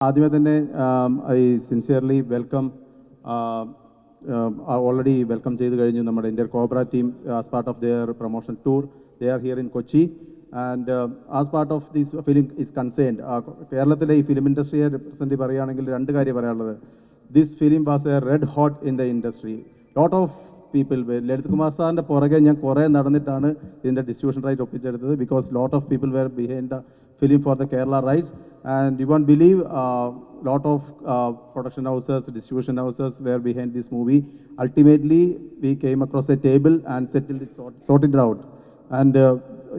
ആദ്യമേ തന്നെ I sincerely welcome already welcome ചെയ്ത് കഴിഞ്ഞു നമ്മുടെ Indian Cobra team as part of their promotion tour. They are here in Kochi and as part of this film is concerned. കേരളത്തിലെ ഈ film ഇൻഡസ്ട്രിയെ represent പറയുകയാണെങ്കിൽ രണ്ട് കാര്യം പറയാനുള്ളത്. This film was a red hot in the industry. Lot of people, Lalit Kumar സാറിൻ്റെ പുറകെ ഞാൻ കുറേ നടന്നിട്ടാണ് ഇതിൻ്റെ ഡിസ്ട്രിബ്യൂഷൻ റൈറ്റ് ഒപ്പിച്ചെടുത്തത്. Because lot of people were behind the film for the Kerala rights, and you won't believe lot of production houses, distribution houses were behind this movie. Ultimately we came across a table and settled it, sorted it out, and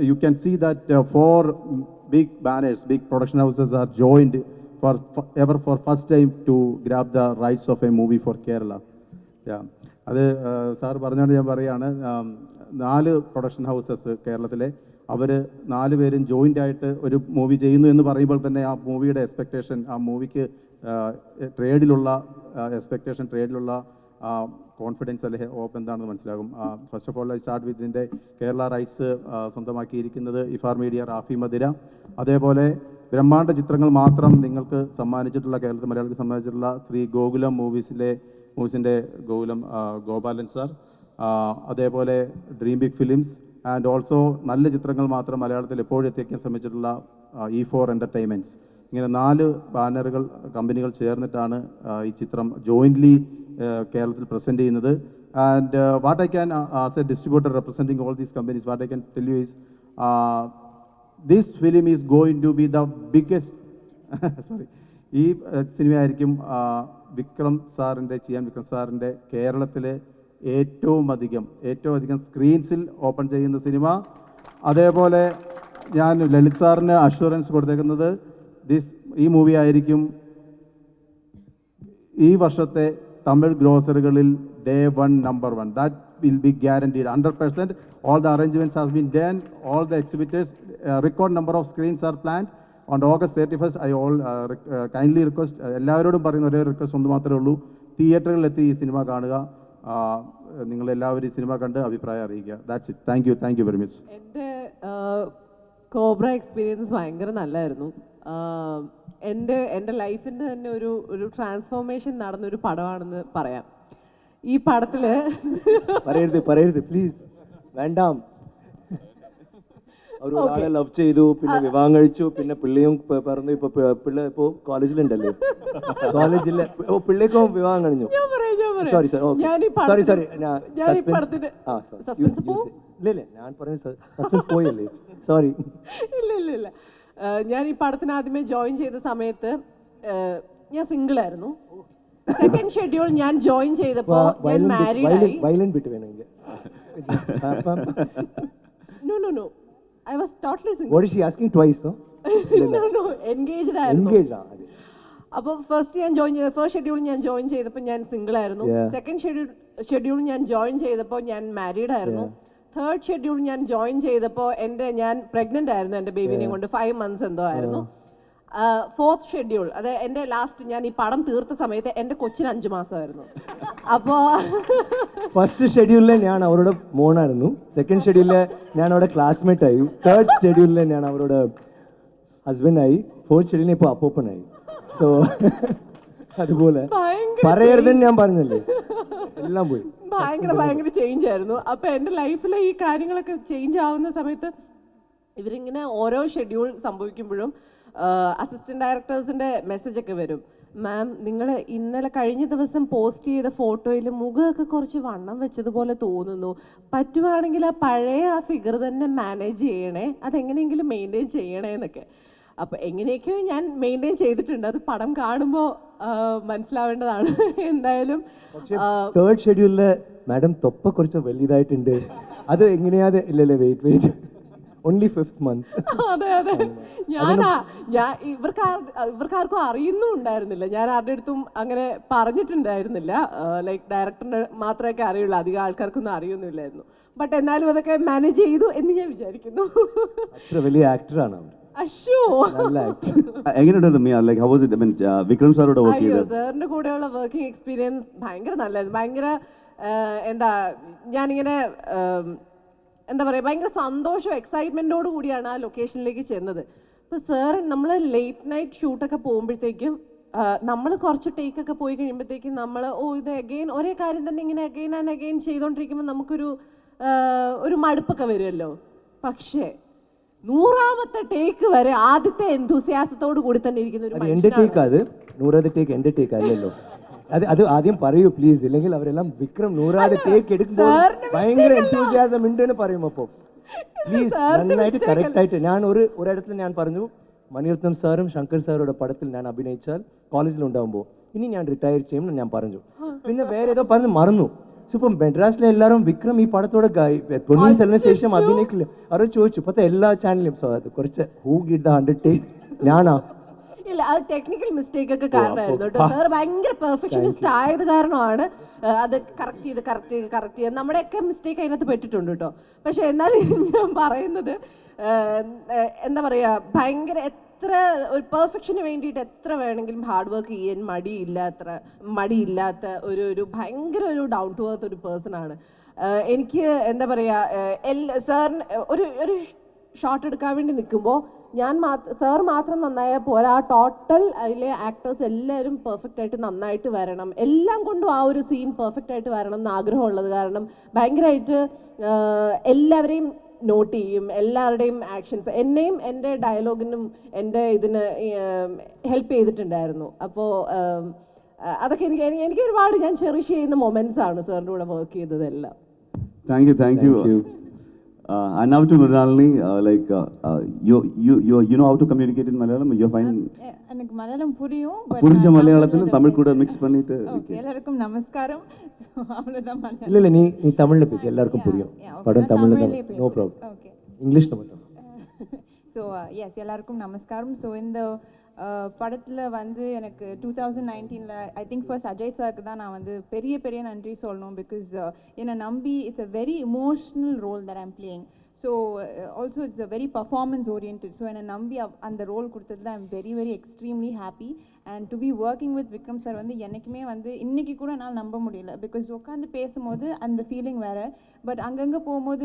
you can see that four big banners, big production houses are joined for first time to grab the rights of a movie for Kerala. Yeah, അത് sir പറഞ്ഞുകൊണ്ട് ഞാൻ പറയുകയാണ്, 4 production houses കേരളത്തിലെ അവർ 4 പേരും joint ആയിട്ട് ഒരു movie ചെയ്യുന്നു എന്ന് പറയുമ്പോൾ തന്നെ ആ മൂവിയുടെ എക്സ്പെക്റ്റേഷൻ, ആ മൂവിക്ക് ട്രേഡിലുള്ള എക്സ്പെക്റ്റേഷൻ, ട്രേഡിലുള്ള കോൺഫിഡൻസ് അല്ലെ ഹോപ്പ് എന്താണെന്ന് മനസ്സിലാകും. First of all I start with ഇതിൻ്റെ കേരള റൈറ്റ്സ് സ്വന്തമാക്കിയിരിക്കുന്നത് ഇഫാർ മീഡിയ, റാഫി മദിര. അതേപോലെ ബ്രഹ്മാണ്ഡ ചിത്രങ്ങൾ മാത്രം നിങ്ങൾക്ക് സമ്മാനിച്ചിട്ടുള്ള, കേരളത്തിൽ മലയാളത്തിൽ സമ്മാനിച്ചിട്ടുള്ള ശ്രീ ഗോകുലം മൂവീസിൻ്റെ ഗോപാലൻ സാർ. അതേപോലെ dream big films and also നല്ല ചിത്രങ്ങൾ മാത്രം മലയാളത്തിൽ എപ്പോഴും എത്തിക്കാൻ ശ്രമിച്ചിട്ടുള്ള E4 എൻ്റർടൈൻമെൻറ്റ്സ്. ഇങ്ങനെ 4 ബാനറുകൾ, കമ്പനികൾ ചേർന്നിട്ടാണ് ഈ ചിത്രം ജോയിൻ്റ്ലി കേരളത്തിൽ പ്രസൻറ്റ് ചെയ്യുന്നത്. And what I can as a distributor representing all these companies, what I can tell you is this film is going to be the biggest sorry ഈ സിനിമയായിരിക്കും വിക്രം സാറിൻ്റെ കേരളത്തിലെ ഏറ്റവും അധികം സ്ക്രീൻസിൽ ഓപ്പൺ ചെയ്യുന്ന സിനിമ. അതേപോലെ ഞാൻ ലളിത് സാറിന് അഷുറൻസ് കൊടുത്തേക്കുന്നത് ഈ മൂവി ആയിരിക്കും ഈ വർഷത്തെ Tamil ഗ്രോസറികളിൽ Day 1 number 1. That will be guaranteed 100%. All the arrangements have been done, all the exhibitors, record number of screens are planned on August 31st. I kindly request, എല്ലാവരോടും പറയുന്ന ഒരേ റിക്വസ്റ്റ് ഒന്ന് മാത്രമേ ഉള്ളൂ, തിയേറ്ററുകളിലെത്തി ഈ സിനിമ കാണുക. നിങ്ങളെല്ലാവരും ഈ സിനിമ കണ്ട് അഭിപ്രായം അറിയിക്കുക. That's it. Thank you very much. എൻ്റെ കോബ്ര എക്സ്പീരിയൻസ് ഭയങ്കര നല്ലതായിരുന്നു. എൻ്റെ ലൈഫിൻ്റെ തന്നെ ഒരു ട്രാൻസ്ഫോർമേഷൻ നടന്നൊരു പടമാണെന്ന് പറയാം. ഈ പടത്തിൽ പറയരുത് പ്ലീസ്, വേണ്ടാം. അവർ ഒരാളെ ലവ് ചെയ്തു, പിന്നെ വിവാഹം കഴിച്ചു, പിന്നെ പിള്ളയും പറഞ്ഞു. പിള്ള ഇപ്പോൾ കോളേജിലുണ്ടല്ലേ, കോളേജില്ല, പിള്ളേക്കും വിവാഹം കഴിഞ്ഞു. സോറി ഇല്ല ഞാൻ പറഞ്ഞ സസ്പെൻസ് പോയല്ലേ, സോറി. ഇല്ല ഞാൻ ഈ പടത്തിന് ആദ്യമേ ജോയിൻ ചെയ്ത സമയത്ത് ഞാൻ സിംഗിൾ ആയിരുന്നു. സെക്കൻഡ് ഷെഡ്യൂൾ ഞാൻ ജോയിൻ ചെയ്തപ്പോ ഞാൻ മാരീഡ് ആയി. വയലന്റ് ബിറ്റ് വേണമെങ്കിൽ. No. I was totally single. What is she asking twice? No, engaged ആയിരുന്നു. അപ്പോൾ ഫസ്റ്റ് ഷെഡ്യൂൾ ഞാൻ ജോയിൻ ചെയ്തപ്പോൾ ഞാൻ സിംഗിൾ ആയിരുന്നു. സെക്കൻഡ് ഷെഡ്യൂൾ ഞാൻ ജോയിൻ ചെയ്തപ്പോൾ ഞാൻ മാരീഡ് ആയിരുന്നു. തേർഡ് ഷെഡ്യൂൾ ഞാൻ ജോയിൻ ചെയ്തപ്പോൾ ഞാൻ പ്രഗ്നന്റ് ആയിരുന്നു, എൻ്റെ ബേബിനെ കൊണ്ട് 5 months എന്തോ ആയിരുന്നു. ഫോർത്ത് ഷെഡ്യൂൾ, അത് എൻ്റെ ലാസ്റ്റ് ഞാൻ ഈ പടം തീർത്ത സമയത്ത് എൻ്റെ കൊച്ചിന് 5 മാസമായിരുന്നു. അപ്പോൾ ഫസ്റ്റ് ഷെഡ്യൂളിൽ ഞാൻ അവരുടെ മോണായിരുന്നു, സെക്കൻഡ് ഷെഡ്യൂളിൽ ഞാൻ അവിടെ ക്ലാസ്മേറ്റ് ആയി, തേർഡ് ഷെഡ്യൂളിൽ ഞാൻ അവരുടെ ഹസ്ബൻഡ് ആയി, ഫോർത്ത് ഷെഡ്യൂളിൽ ഇപ്പോൾ അപ്പോപ്പനായി. സോ അതുപോലെ പറയരുതെന്ന് ഞാൻ പറഞ്ഞല്ലേ, എല്ലാം പോയി. ഭയങ്കര ചേഞ്ച് ആയിരുന്നു. അപ്പോൾ എൻ്റെ ലൈഫിലെ ഈ കാര്യങ്ങളൊക്കെ ചേഞ്ച് ആവുന്ന സമയത്ത് ഇവരിങ്ങനെ ഓരോ ഷെഡ്യൂൾ സംഭവിക്കുമ്പോഴും അസിസ്റ്റന്റ് ഡയറക്ടേഴ്സിൻ്റെ മെസ്സേജൊക്കെ വരും. മാം, നിങ്ങൾ ഇന്നലെ കഴിഞ്ഞ ദിവസം പോസ്റ്റ് ചെയ്ത ഫോട്ടോയിൽ മുഖമൊക്കെ കുറച്ച് വണ്ണം വെച്ചതുപോലെ തോന്നുന്നു, പറ്റുവാണെങ്കിൽ ആ പഴയ ഫിഗർ തന്നെ മാനേജ് ചെയ്യണേ, അതെങ്ങനെയെങ്കിലും മെയിൻറ്റെയിൻ ചെയ്യണേ എന്നൊക്കെ. അപ്പോൾ എങ്ങനെയൊക്കെയോ ഞാൻ മെയിൻറ്റെയിൻ ചെയ്തിട്ടുണ്ട്. അത് പടം കാണുമ്പോൾ മനസ്സിലാവേണ്ടതാണ്. എന്തായാലും തേർഡ് ഷെഡ്യൂളിൽ മാഡം തൊപ്പ കുറച്ച് വലുതായിട്ടുണ്ട്, അത് എങ്ങനെയാതെ ഇല്ലല്ലേ, വെയിറ്റ് only 5th month. അതെ ഞാൻ ഇവർക്കാർക്കും അറിയുന്നുണ്ടായിരുന്നില്ല, ഞാൻ ആരുടെ അടുത്തും അങ്ങനെ പറഞ്ഞിട്ടുണ്ടായിരുന്നില്ല. ലൈക്ക് ഡയറക്ടറിന് മാത്രമേ അറിയുള്ളൂ, അധികം ആൾക്കാർക്കൊന്നും അറിയൊന്നുമില്ലായിരുന്നു. ബട്ട് എന്നാലും അതൊക്കെ മാനേജ് ചെയ്തു എന്ന് ഞാൻ വിചാരിക്കുന്നു. അത്ര വലിയ ആക്ടറാണ് വിക്രം സാറോട് വർക്ക് ചെയ്തത്. സാറിന്റെ കൂടെയുള്ള വർക്കിംഗ് എക്സ്പീരിയൻസ് ഭയങ്കര നല്ലതായിരുന്നു. ഭയങ്കര ഞാനിങ്ങനെ എന്താ പറയുക, ഭയങ്കര സന്തോഷവും എക്സൈറ്റ്മെൻറ്റോടു കൂടിയാണ് ആ ലൊക്കേഷനിലേക്ക് ചെന്നത്. അപ്പോൾ സാർ നമ്മൾ ലേറ്റ് നൈറ്റ് ഷൂട്ടൊക്കെ പോകുമ്പോഴത്തേക്കും നമ്മൾ കുറച്ച് ടേക്കൊക്കെ പോയി കഴിയുമ്പോഴത്തേക്കും നമ്മൾ ഇത് അഗെയിൻ ഒരേ കാര്യം തന്നെ ഇങ്ങനെ അഗെയിൻ ആൻഡ് അഗെയിൻ ചെയ്തുകൊണ്ടിരിക്കുമ്പോൾ നമുക്കൊരു ഒരു മടുപ്പൊക്കെ വരുമല്ലോ. പക്ഷേ 100ാമത്തെ ടേക്ക് വരെ ആദ്യത്തെ എന്തൂസിയാസത്തോട് കൂടി തന്നെ ഇരിക്കുന്ന ഒരു എന്റെ ടേക്ക് അത് 100ാമത്തെ ടേക്ക് എന്റെ ടേക്ക് അല്ലല്ലോ. അത് ആദ്യം പറയൂ പ്ലീസ്, ഇല്ലെങ്കിൽ അവരെല്ലാം വിക്രം 100ാമത്തെ ടേക്ക് എടുക്കുമ്പോൾ ഭയങ്കര എന്തൂസിയാസം ഉണ്ടെന്ന് പറയും. അപ്പോൾ പ്ലീസ് നന്നായിട്ട് കറക്റ്റ് ആയിട്ട് ഞാൻ ഒരിടത്തിൽ ഞാൻ പറഞ്ഞു, മണിരത്നം സാറും ശങ്കർ സാറുടെ പടത്തിൽ ഞാൻ അഭിനയിച്ചാൽ കോളേജിൽ ഉണ്ടാകുമ്പോൾ ഇനി ഞാൻ റിട്ടയർ ചെയ്യുമെന്ന് ഞാൻ പറഞ്ഞു. പിന്നെ വേറെ ഏതോ പറഞ്ഞ് മറന്നു. ഇപ്പം മെഡ്രാസിലെ എല്ലാവരും വിക്രം ഈ പടത്തോടെ പൊന്നിയിൻ സെൽവന് ശേഷം അഭിനയിക്കില്ല. അവർ ചോദിച്ചു ഇപ്പത്തെ എല്ലാ ചാനലിലും കുറച്ച് ഹൂ ഗിഡ് ദ 100 ടേക്ക് ഞാനാ. ഇല്ല, അത് ടെക്നിക്കൽ മിസ്റ്റേക്ക് ഒക്കെ കാരണമായിരുന്നു കേട്ടോ. സാർ ഭയങ്കര പെർഫെക്ഷനിസ്റ്റ് ആയത് കാരണമാണ് അത് കറക്റ്റ് ചെയ്ത് നമ്മുടെയൊക്കെ മിസ്റ്റേക്ക് അതിനകത്ത് പെട്ടിട്ടുണ്ട് കേട്ടോ. പക്ഷെ എന്നാലും ഞാൻ പറയുന്നത് എന്താ പറയുക, ഭയങ്കര എത്ര ഒരു പെർഫെക്ഷന് വേണ്ടിയിട്ട് എത്ര വേണമെങ്കിലും ഹാർഡ് വർക്ക് ചെയ്യാൻ മടിയില്ലാത്ത ഒരു ഭയങ്കര ഒരു ഡൗൺ ടു എർത്ത് ഒരു പേഴ്സൺ ആണ്. എനിക്ക് എന്താ പറയുക, സാറിന് ഒരു ഷോട്ട് എടുക്കാൻ വേണ്ടി നിൽക്കുമ്പോൾ സാർ മാത്രം നന്നായാൽ പോരാ, ടോട്ടൽ അതിലെ ആക്ടേഴ്സ് എല്ലാവരും പെർഫെക്റ്റ് ആയിട്ട് നന്നായിട്ട് വരണം, എല്ലാം കൊണ്ടും ആ ഒരു സീൻ പെർഫെക്റ്റ് ആയിട്ട് വരണം എന്ന് ആഗ്രഹമുള്ളത് കാരണം ഭയങ്കരമായിട്ട് എല്ലാവരെയും നോട്ട് ചെയ്യും, എല്ലാവരുടെയും ആക്ഷൻസ് എന്നെയും എൻ്റെ ഡയലോഗിനും എൻ്റെ ഇതിന് ഹെൽപ്പ് ചെയ്തിട്ടുണ്ടായിരുന്നു. അപ്പോൾ അതൊക്കെ എനിക്ക് ഒരുപാട് ഞാൻ ചെറിഷ് ചെയ്യുന്ന മൊമെന്റ്സ് ആണ് സാറിൻ്റെ കൂടെ വർക്ക് ചെയ്തതെല്ലാം. Thank you. And now to Mrinalini, you know how to communicate in Malayalam. You're fine. எனக்கு மலையாளம் புரியும், but புரிஞ்ச மலையாளத்துல தமிழ் கூட மிக்ஸ் பண்ணிட்டு. எல்லாருக்கும் நமஸ்காரம். அவ்வளவுதான் மலையாளம். இல்ல நீ தமிழ்ல பேசு, எல்லாருக்கும் புரியும். படம் தமிழ்ல தான், நோ ப்ராப்ளம். ஓகே, இங்கிலீஷ்ல மட்டும். ஸோ எஸ் எல்லாருக்கும் நமஸ்காரம். ஸோ இந்த படத்தில் வந்து எனக்கு 2019 ஐ திங்க் ஃபர்ஸ்ட் அஜய் சாருக்கு தான் நான் வந்து பெரிய நன்றி சொல்லணும். பிகாஸ் என்னை நம்பி it's a very emotional role that I'm playing. So also it's a very performance oriented. So என்னை நம்பி அந்த ரோல் கொடுத்ததுல I'm very extremely happy. And to be working with Vikram sir வந்து என்றைக்குமே வந்து இன்றைக்கி கூட என்னால் நம்ப முடியல. பிகாஸ் உட்காந்து பேசும்போது அந்த ஃபீலிங் வேறு, பட் அங்கங்கே போகும்போது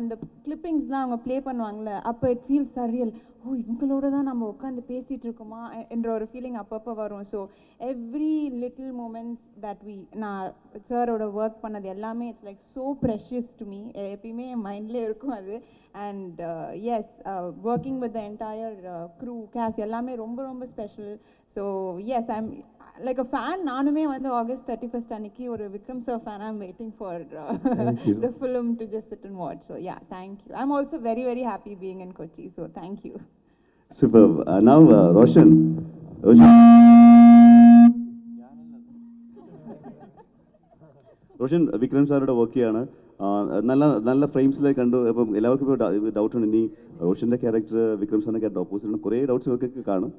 அந்த கிளிப்பிங்ஸ்லாம் அவங்க ப்ளே பண்ணுவாங்கள்ல, அப்போ இட் ஃபீல்ஸ் சரியல். ஓ, இவங்களோட தான் நம்ம உட்காந்து பேசிகிட்டு இருக்கோமா என்ற ஒரு ஃபீலிங் அப்பப்போ வரும். So every little moments that நான் சாரோட ஒர்க் பண்ணது எல்லாமே it's like so precious to me. எப்பயுமே என் மைண்ட்லேயே இருக்கும் அது. And yes, working with the entire crew guys எல்லாமே ரொம்ப special. So yes, I'm like a fan. நானுமே வந்து August 31st அன்னைக்கு ஒரு Vikram sir fan. I'm waiting for the film to just sit and watch. So yeah, thank you. I'm also very happy being in Kochi. So thank you. Superb. Now Roshan. Roshan Vikram സാറുടെ work ചെയ്യാണ്. നല്ല ഫ്രെയിംസിലേക്ക് കണ്ടു. അപ്പം എല്ലാവർക്കും ഇപ്പോൾ ഡൗട്ടുണ്ട്, ഇനി റോഷൻ്റെ ക്യാരക്ടർ വിക്രം സാറിൻ്റെ ക്യാരക്ടർ ഓപ്പോസിറ്റ് കുറേ ഡൗട്ട്സ് ഇവർക്കൊക്കെ കാണും.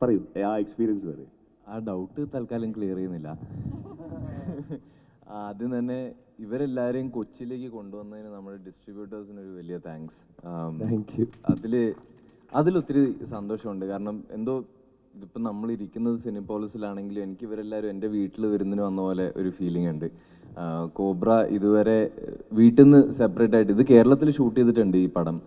പറയൂ ആ എക്സ്പീരിയൻസ് വരെ. ആ ഡൗട്ട് തൽക്കാലം ക്ലിയർ ചെയ്യുന്നില്ല. ആദ്യം തന്നെ ഇവരെല്ലാവരെയും കൊച്ചിയിലേക്ക് കൊണ്ടുവന്നതിന് നമ്മുടെ ഡിസ്ട്രിബ്യൂട്ടേഴ്സിന് ഒരു വലിയ താങ്ക്സ്. അതിലൊത്തിരി സന്തോഷമുണ്ട്. കാരണം എന്തോ ഇതിപ്പോൾ നമ്മളിരിക്കുന്നത് സിനിപോളിസിലാണെങ്കിലും എനിക്ക് ഇവരെല്ലാവരും എൻ്റെ വീട്ടിൽ വിരുന്നിന് വന്ന പോലെ ഒരു ഫീലിംഗ് ഉണ്ട്. കോബ്ര ഇതുവരെ വീട്ടിൽ നിന്ന് സെപ്പറേറ്റ് ആയിട്ട്, ഇത് കേരളത്തിൽ ഷൂട്ട് ചെയ്തിട്ടുണ്ട് ഈ പടം.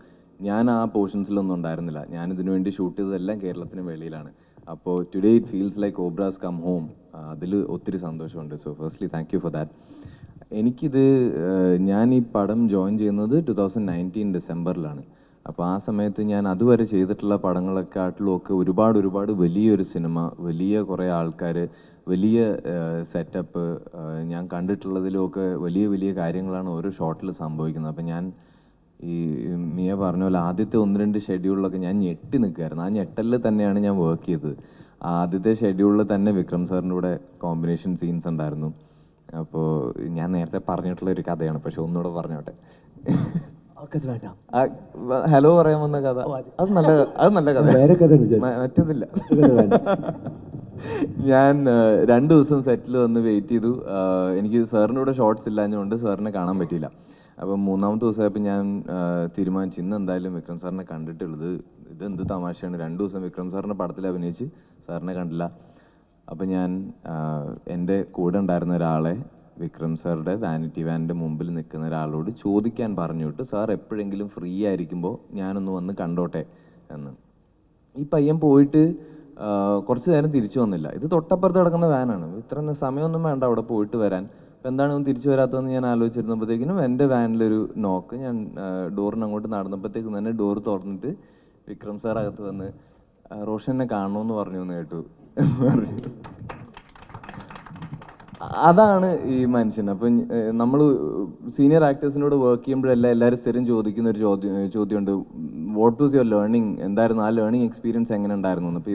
ഞാൻ ആ പോർഷൻസിലൊന്നും ഉണ്ടായിരുന്നില്ല. ഞാനിതിനു വേണ്ടി ഷൂട്ട് ചെയ്തതെല്ലാം കേരളത്തിന് വെളിയിലാണ്. അപ്പോൾ today it feels like Cobras come home. അതിൽ ഒത്തിരി സന്തോഷമുണ്ട്. So firstly thank you for that. എനിക്കിത് ഞാൻ ഈ പടം ജോയിൻ ചെയ്യുന്നത് 2019 ഡിസംബറിലാണ്. അപ്പോൾ ആ സമയത്ത് ഞാൻ അതുവരെ ചെയ്തിട്ടുള്ള പടങ്ങളെക്കാട്ടിലും ഒക്കെ ഒരുപാട് വലിയൊരു സിനിമ, വലിയ കുറേ ആൾക്കാർ, വലിയ സെറ്റപ്പ്, ഞാൻ കണ്ടിട്ടുള്ളതിലുമൊക്കെ വലിയ കാര്യങ്ങളാണ് ഓരോ ഷോട്ടിൽ സംഭവിക്കുന്നത്. അപ്പം ഞാൻ ഈ മിയ പറഞ്ഞ പോലെ ആദ്യത്തെ 1-2 ഷെഡ്യൂളിലൊക്കെ ഞാൻ ഞെട്ടി നിൽക്കുമായിരുന്നു. ആ ഞെട്ടലിൽ തന്നെയാണ് ഞാൻ വർക്ക് ചെയ്തത്. ആദ്യത്തെ ഷെഡ്യൂളിൽ തന്നെ വിക്രം സാറിൻ്റെ കൂടെ കോമ്പിനേഷൻ സീൻസ് ഉണ്ടായിരുന്നു. അപ്പോൾ ഞാൻ നേരത്തെ പറഞ്ഞിട്ടുള്ള ഒരു കഥയാണ്, പക്ഷെ ഒന്നുകൂടെ പറഞ്ഞോട്ടെ. ഹലോ പറയാൻ വന്ന കഥ അത് നല്ല കഥ, മറ്റതില്ല. ഞാൻ 2 ദിവസം സെറ്റിൽ വന്ന് വെയിറ്റ് ചെയ്തു. എനിക്ക് സാറിൻ്റെ കൂടെ ഷോർട്സ് ഇല്ലാഞ്ഞുകൊണ്ട് സാറിനെ കാണാൻ പറ്റിയില്ല. അപ്പം 3ാമത്തെ ദിവസമായപ്പോൾ ഞാൻ തീരുമാനിച്ചു ഇന്ന് എന്തായാലും വിക്രം സാറിനെ കണ്ടിട്ടുള്ളത് ഇതെന്ത് തമാശയാണ്. 2 ദിവസം വിക്രം സാറിൻ്റെ പടത്തിൽ അഭിനയിച്ച് സാറിനെ കണ്ടില്ല. അപ്പം ഞാൻ എൻ്റെ കൂടെ ഉണ്ടായിരുന്ന ഒരാളെ വിക്രം സാറുടെ വാനിറ്റി വാനിൻ്റെ മുമ്പിൽ നിൽക്കുന്ന ഒരാളോട് ചോദിക്കാൻ പറഞ്ഞിട്ട്, സാർ എപ്പോഴെങ്കിലും ഫ്രീ ആയിരിക്കുമ്പോൾ ഞാനൊന്ന് വന്ന് കണ്ടോട്ടെ എന്ന്. ഈ പയ്യൻ പോയിട്ട് കുറച്ച് നേരം തിരിച്ചു വന്നില്ല. ഇത് തൊട്ടപ്പുറത്ത് കിടക്കുന്ന വാനാണ്, ഇത്ര സമയമൊന്നും വേണ്ട അവിടെ പോയിട്ട് വരാൻ. അപ്പം എന്താണ് ഇവൻ തിരിച്ചു വരാത്തതെന്ന് ഞാൻ ആലോചിച്ചിരുന്നപ്പോഴത്തേക്കിനും എൻ്റെ വാനിലൊരു നോക്ക്. ഞാൻ ഡോറിന് അങ്ങോട്ട് നടന്നപ്പോഴത്തേക്കും തന്നെ ഡോർ തുറന്നിട്ട് വിക്രം സാർ അകത്ത് വന്ന് റോഷനെ കാണണമെന്ന് പറഞ്ഞു എന്ന് കേട്ടു പറഞ്ഞു. അതാണ് ഈ മനുഷ്യൻ. അപ്പം നമ്മൾ സീനിയർ ആക്ടേഴ്സിനോട് വർക്ക് ചെയ്യുമ്പോഴെല്ലാം എല്ലാവരും സ്ഥിരം ചോദിക്കുന്ന ഒരു ചോദ്യമുണ്ട്, വാട്ട് വാസ് യുവർ ലേണിംഗ്, എന്തായിരുന്നു ആ ലേണിംഗ് എക്സ്പീരിയൻസ് എങ്ങനെ ഉണ്ടായിരുന്നു എന്ന്. അപ്പോൾ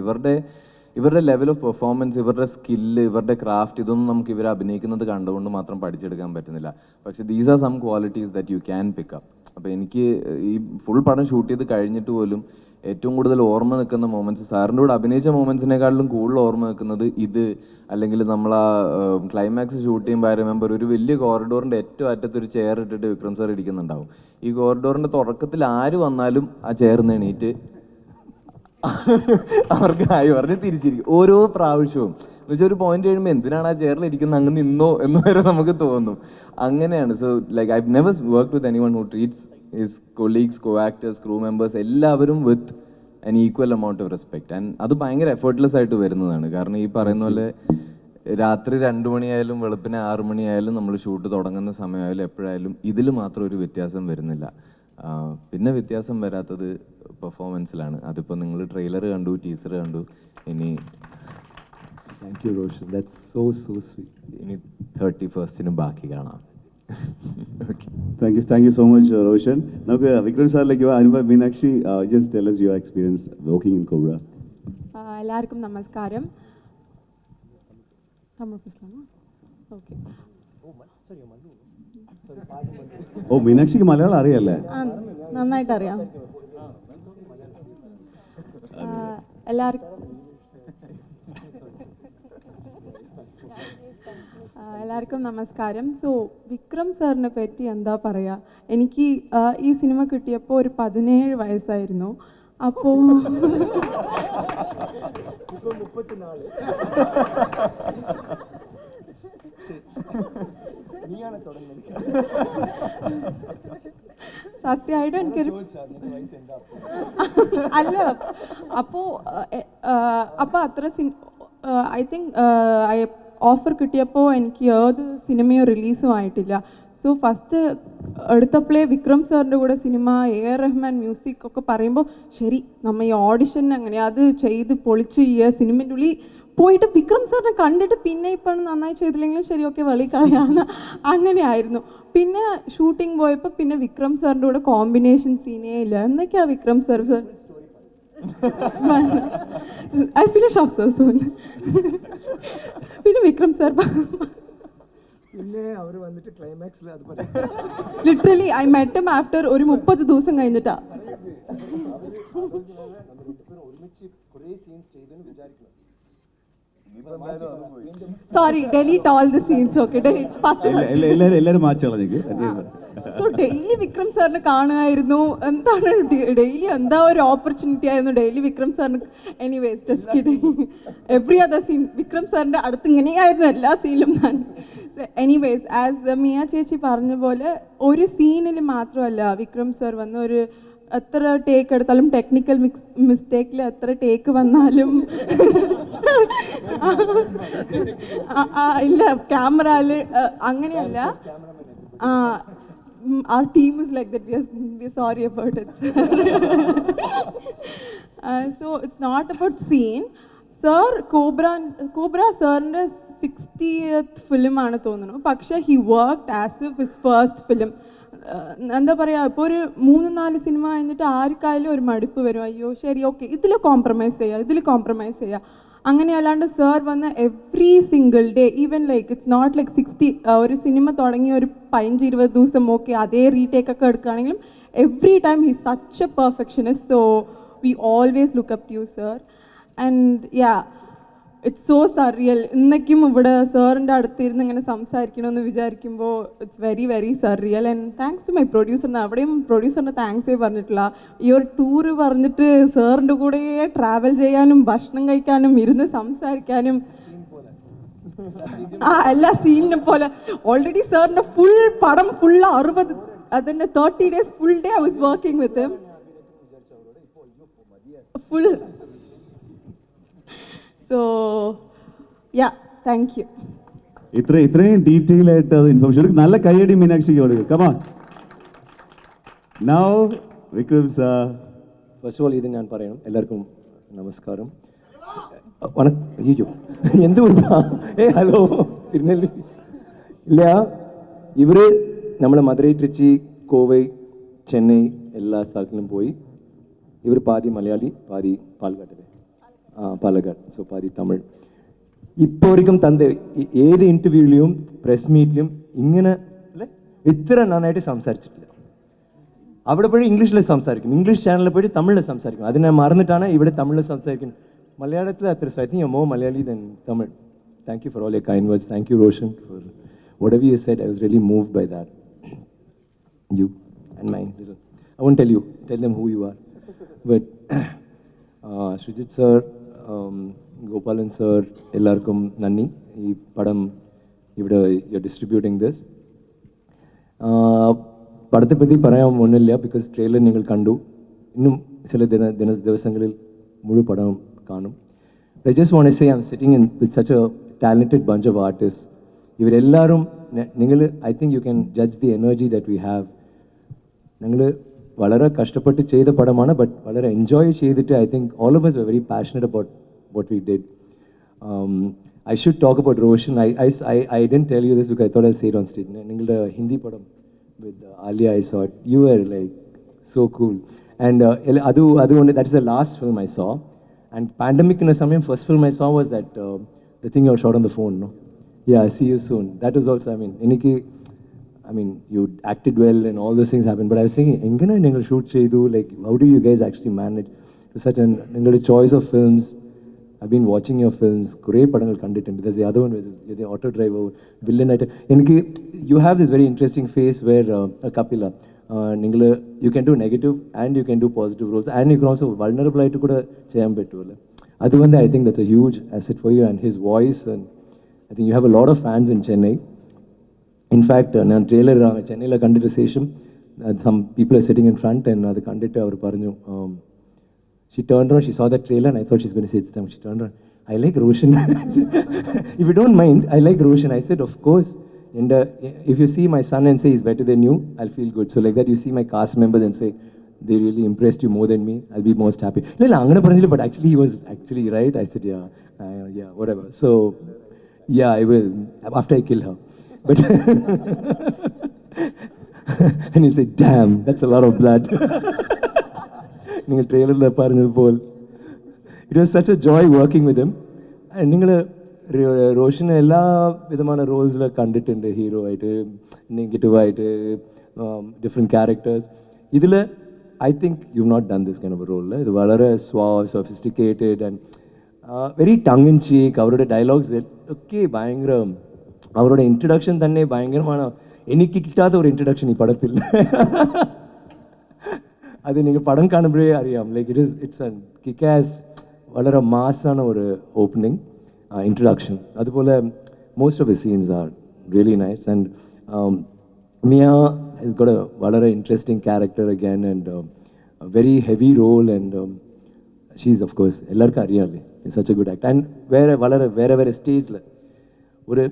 ഇവരുടെ ലെവൽ ഓഫ് പെർഫോമൻസ്, ഇവരുടെ സ്കില്ല്, ഇവരുടെ ക്രാഫ്റ്റ്, ഇതൊന്നും നമുക്ക് ഇവരെ അഭിനയിക്കുന്നത് കണ്ടുകൊണ്ട് മാത്രം പഠിച്ചെടുക്കാൻ പറ്റുന്നില്ല. പക്ഷേ these are some qualities that you can pick up. അപ്പോൾ എനിക്ക് ഈ ഫുൾ പടം ഷൂട്ട് ചെയ്ത് കഴിഞ്ഞിട്ട് പോലും ഏറ്റവും കൂടുതൽ ഓർമ്മ നിൽക്കുന്ന മൊമെന്റ്സ്, സാറിൻ്റെ കൂടെ അഭിനയിച്ച മൊമെന്റ്സിനെക്കാളും കൂടുതൽ ഓർമ്മ നിൽക്കുന്നത് ഇത്, അല്ലെങ്കിൽ നമ്മൾ ആ ക്ലൈമാക്സ് ഷൂട്ട് ചെയ്യുമ്പോൾ ഐ റിമെമ്പർ ഒരു വലിയ കോറിഡോറിൻ്റെ ഏറ്റവും അറ്റത്തൊരു ചെയർ ഇട്ടിട്ട് വിക്രം സാർ ഇരിക്കുന്നുണ്ടാവും. ഈ കോറിഡോറിൻ്റെ തുടക്കത്തിൽ ആര് വന്നാലും ആ ചെയർന്ന് എണീറ്റ് അവർക്ക് ആയി പറഞ്ഞ് തിരിച്ചിരിക്കും ഓരോ പ്രാവശ്യവും. എന്ന് വെച്ചാൽ ഒരു പോയിന്റ് കഴിയുമ്പോൾ എന്തിനാണ് ആ ചെയറിൽ ഇരിക്കുന്നത്, അങ്ങ് നിന്നോ എന്ന് വരെ നമുക്ക് തോന്നും. അങ്ങനെയാണ്. So like I never work with anyone who treats his colleagues, co actors, crew members എല്ലാവരും with an equal amount of respect. And അത് ഭയങ്കര എഫേർട്ട്ലെസ് ആയിട്ട് വരുന്നതാണ്. കാരണം ഈ പറയുന്ന പോലെ രാത്രി 2 മണിയായാലും വെളുപ്പിനെ 6 മണിയായാലും നമ്മൾ ഷൂട്ട് തുടങ്ങുന്ന സമയമായാലും എപ്പോഴായാലും ഇതിൽ മാത്രം ഒരു വ്യത്യാസം വരുന്നില്ല. പിന്നെ വ്യത്യാസം വരാത്തത് പെർഫോമൻസിലാണ്. അതിപ്പോൾ നിങ്ങൾ ട്രെയിലർ കണ്ടു, ടീസർ കണ്ടു, ഇനി thank you Roshan, that's so sweet. ഇനി 31st ബാക്കി കാണാം. Okay, thank you so much Roshan. നമുക്ക് വിക്രം സാറിലേക്ക് അനുഭവം. Meenakshi, just tell us your experience working in Cobra. എല്ലാവർക്കും നമസ്കാരം. ഓക്കെ, ഓ മീനാക്ഷിക്ക് മലയാളം അറിയാല്ലേ? നന്നായിട്ട് അറിയാം. എല്ലാവർക്കും നമസ്കാരം. സോ വിക്രം സാറിനെ പറ്റി എന്താ പറയുക, എനിക്ക് ഈ സിനിമ കിട്ടിയപ്പോൾ ഒരു 17 വയസ്സായിരുന്നു. അപ്പോൾ സത്യമായിട്ടും എനിക്കൊരു അല്ല അപ്പോൾ അത്ര ഐ തിങ്ക് ഓഫർ കിട്ടിയപ്പോൾ എനിക്ക് ഏത് സിനിമയോ റിലീസും ആയിട്ടില്ല. സോ ഫസ്റ്റ് എടുത്തപ്പോഴേ വിക്രം സാറിൻ്റെ കൂടെ സിനിമ, AR റഹ്മാൻ മ്യൂസിക് ഒക്കെ പറയുമ്പോൾ ശരി നമ്മൾ ഈ ഓഡിഷൻ അങ്ങനെ അത് ചെയ്ത് പൊളിച്ച് ഈ സിനിമേൻ്റെ ഉള്ളിൽ പോയിട്ട് വിക്രം സാറിനെ കണ്ടിട്ട് പിന്നെ ഇപ്പം നന്നായി ചെയ്തില്ലെങ്കിലും ശരി ഓക്കെ വെളി കളയാന്ന് അങ്ങനെയായിരുന്നു. പിന്നെ ഷൂട്ടിംഗ് പോയപ്പോൾ പിന്നെ വിക്രം സാറിൻ്റെ കൂടെ കോമ്പിനേഷൻ സീനേ ഇല്ല. എന്നൊക്കെയാ Vikram sir I finish off sir soon. പിന്നെ വിക്രം സാർ പിന്നെ അവർ വന്നിട്ട് ക്ലൈമാക്സിൽ അത് literally I met him after ഒരു 30 ദിവസം കഴിഞ്ഞിട്ടാ. Sorry, delete all the scenes. Okay, delete fast. എല്ലാവരും മാച്ച് കളഞ്ഞേക്ക്. സോ ഡെയിലി വിക്രം സാറിനെ കാണുമായിരുന്നു. എന്താണ് ഡെയിലി എന്താ ഒരു ഓപ്പർച്യൂണിറ്റി ആയിരുന്നു ഡെയിലി വിക്രം സാറിന്. Anyways just kidding. Every other scene Vikram സാറിൻ്റെ അടുത്ത് ഇങ്ങനെയായിരുന്നു എല്ലാ സീനിലും ഞാൻ. എനിവേസ് ആസ് മിയ ചേച്ചി പറഞ്ഞ പോലെ ഒരു സീനിൽ മാത്രമല്ല വിക്രം സാർ വന്ന ഒരു എത്ര ടേക്ക് എടുത്താലും ടെക്നിക്കൽ മിസ്റ്റേക്കിൽ എത്ര ടേക്ക് വന്നാലും ഇല്ല ക്യാമറയിൽ അങ്ങനെയല്ല. Our team is like that. We are sorry about it. So it's not about scene. Sir, Cobra sir's 60th film ആണ് തോന്നുന്നു. പക്ഷേ he worked as if his first film. എന്താ പറയുക, ഇപ്പോൾ ഒരു 3-4 സിനിമ കഴിഞ്ഞിട്ട് ആർക്കായാലും ഒരു മടുപ്പ് വരും. അയ്യോ ശരി ഓക്കെ ഇതിൽ കോംപ്രമൈസ് ചെയ്യുക അങ്ങനെ. അല്ലാണ്ട് സാർ വന്ന് every single day, even like it's not like 60 ഒരു സിനിമ തുടങ്ങി ഒരു 15-20 ദിവസം ഓക്കെ അതേ റീടേക്ക് ഒക്കെ എടുക്കുകയാണെങ്കിലും every time he such a perfectionist. So we always look up to you sir. And yeah it's so surreal. ഇന്നേക്കും ഇവിടെ സാറിൻ്റെ അടുത്തിരുന്ന് ഇങ്ങനെ സംസാരിക്കണമെന്ന് വിചാരിക്കുമ്പോൾ it's very very surreal. And thanks to my പ്രൊഡ്യൂസറിന്. അവിടെയും പ്രൊഡ്യൂസറിന് താങ്ക്സേ പറഞ്ഞിട്ടില്ല. ഈ ഒരു ടൂറ് പറഞ്ഞിട്ട് സാറിൻ്റെ കൂടെ ട്രാവൽ ചെയ്യാനും ഭക്ഷണം കഴിക്കാനും ഇരുന്ന് സംസാരിക്കാനും എല്ലാ സീനിനെ പോലെ. ഓൾറെഡി സാറിൻ്റെ ഫുൾ പടം ഫുൾ 60 അതിൻ്റെ 30 days full day I was working with him. Full So, yeah, thank you. ഇത്രയും ഡീറ്റെയിൽ ആയിട്ട് അത് ഇൻഫോർമേഷൻ നല്ല കൈയടി മീനാക്ഷിക്ക് കൊടുക്കുക. കമാ now Vikram sir. First of all ഇത് ഞാൻ പറയണം, എല്ലാവർക്കും നമസ്കാരം. അയ്യോ എന്ത് ഹലോ തിരുനെല്ലി ഇല്ല, ഇവര് നമ്മൾ മധുരൈ, ട്രിച്ചി, കോവൈ, ചെന്നൈ എല്ലാ സ്ഥലത്തിലും പോയി. ഇവർ പാതി മലയാളി പാതി പാലക്കാട്, സോ പാതി തമിഴ്. ഇപ്പോൾ വரைക്കും ഏത് ഇൻ്റർവ്യൂവിലും പ്രസ് മീറ്റിലും ഇങ്ങനെ ഇത്ര നന്നായിട്ട് സംസാരിച്ചിട്ടില്ല. അവിടെ പോയി ഇംഗ്ലീഷിൽ സംസാരിക്കും, ഇംഗ്ലീഷ് ചാനലിൽ പോയിട്ട് തമിഴിൽ സംസാരിക്കും. അതിനെ മറന്നിട്ടാണ് ഇവിടെ തമിഴിൽ സംസാരിക്കുന്നത്. മലയാളത്തിൽ അത്ര I think more Malayali than Tamil. Thank you for all your kind words. Thank you, Roshan, for whatever you said. I was really moved by that. You and mine. I won't tell you. Tell them who you are. But Srijit sir, Gopalan sir, ellarkum nanni. Ee padam ivide you're distributing this. പടത്തെ പറ്റി പറയാൻ ഒന്നുമില്ല, because trailer നിങ്ങൾ കണ്ടു. ഇന്നും ചില ദിവസങ്ങളിൽ മുഴുവൻ പടം കാണും. I just want to say I'm sitting in with such a talented bunch of artists. ഇവരെല്ലാവരും നിങ്ങൾ I think you can judge the energy that we have. ഞങ്ങൾ വളരെ കഷ്ടപ്പെട്ട് ചെയ്ത പടമാണ്, ബട്ട് വളരെ എൻജോയ് ചെയ്തിട്ട് I think all of us were very passionate about what we did. I should talk about Roshan. I didn't tell you this because I thought I'll say it on stage. നിങ്ങളുടെ ഹിന്ദി പടം with Alia, I saw it. You were like so cool. And that is the last film I saw. And pandemic in a samyam, first film I saw was that the thing you shot on the phone, no? Yeah, see you soon. That was also, I mean, you acted well and all those things happened. But I was thinking, engana ningal shoot cheyidu, like how do you guys actually manage to such an ningal choice of films? I've been watching your films. Kore padangal kandittundu. There's the other one where you're the auto driver, villain actor. You have this very interesting face where Kapila, you can do negative and you can do positive roles, and you can also vulnerable ആയിട്ട് കൂടെ ചെയ്യാൻ പറ്റുമല്ലോ. അതുകൊണ്ട് I think that's a huge asset for you, and his voice, and I think you have a lot of fans in Chennai. In fact, ഞാൻ trailer ചെന്നൈയിലെ കണ്ടിട്ട് ശേഷം some people are sitting in front and അത് കണ്ടിട്ട് അവർ പറഞ്ഞു, she turned around, she saw that trailer and I thought she's going to say it's time. She turned around, I like Roshan. If you don't mind, I like Roshan. I said, of course. And if you see my son and say he's better than you, I'll feel good. So like that, you see my cast members and say they really impressed you more than me, I'll be most happy. But actually he was actually right. I said, yeah, whatever. So yeah, I will after I kill her. But and he'll say, damn, that's a lot of blood. It was such a joy working with him. And റോഷന് എല്ലാ വിധமான റോൾസിൽ കണ്ടിട്ടുണ്ട്, hero ആയിട്ട്, നെഗറ്റീവായിട്ട്, different characters. ഇതിൽ I think you not done this kind of റോളിൽ. ഇത് വളരെ sophisticated and very tongue in cheek. അവരുടെ dialogues ഒക്കെ ഭയങ്കര, അവരുടെ ഇൻട്രഡക്ഷൻ തന്നെ ഭയങ്കരമാണ്. എനിക്ക് കിട്ടാത്ത ഒരു ഇൻട്രഡക്ഷൻ ഈ പടത്തിൽ. അത് നിങ്ങൾ പടം കാണുമ്പോഴേ അറിയാം. ലൈക്ക് ഇറ്റ്സ് കിക്കാസ്, വളരെ മാസാണ് ഒരു opening. Introduction. Adupole, most of the scenes are really nice, and Mia has got a very interesting character again, and a very heavy role, and she's of course ellarku ariyale, is such a good actor. And wherever stage la oru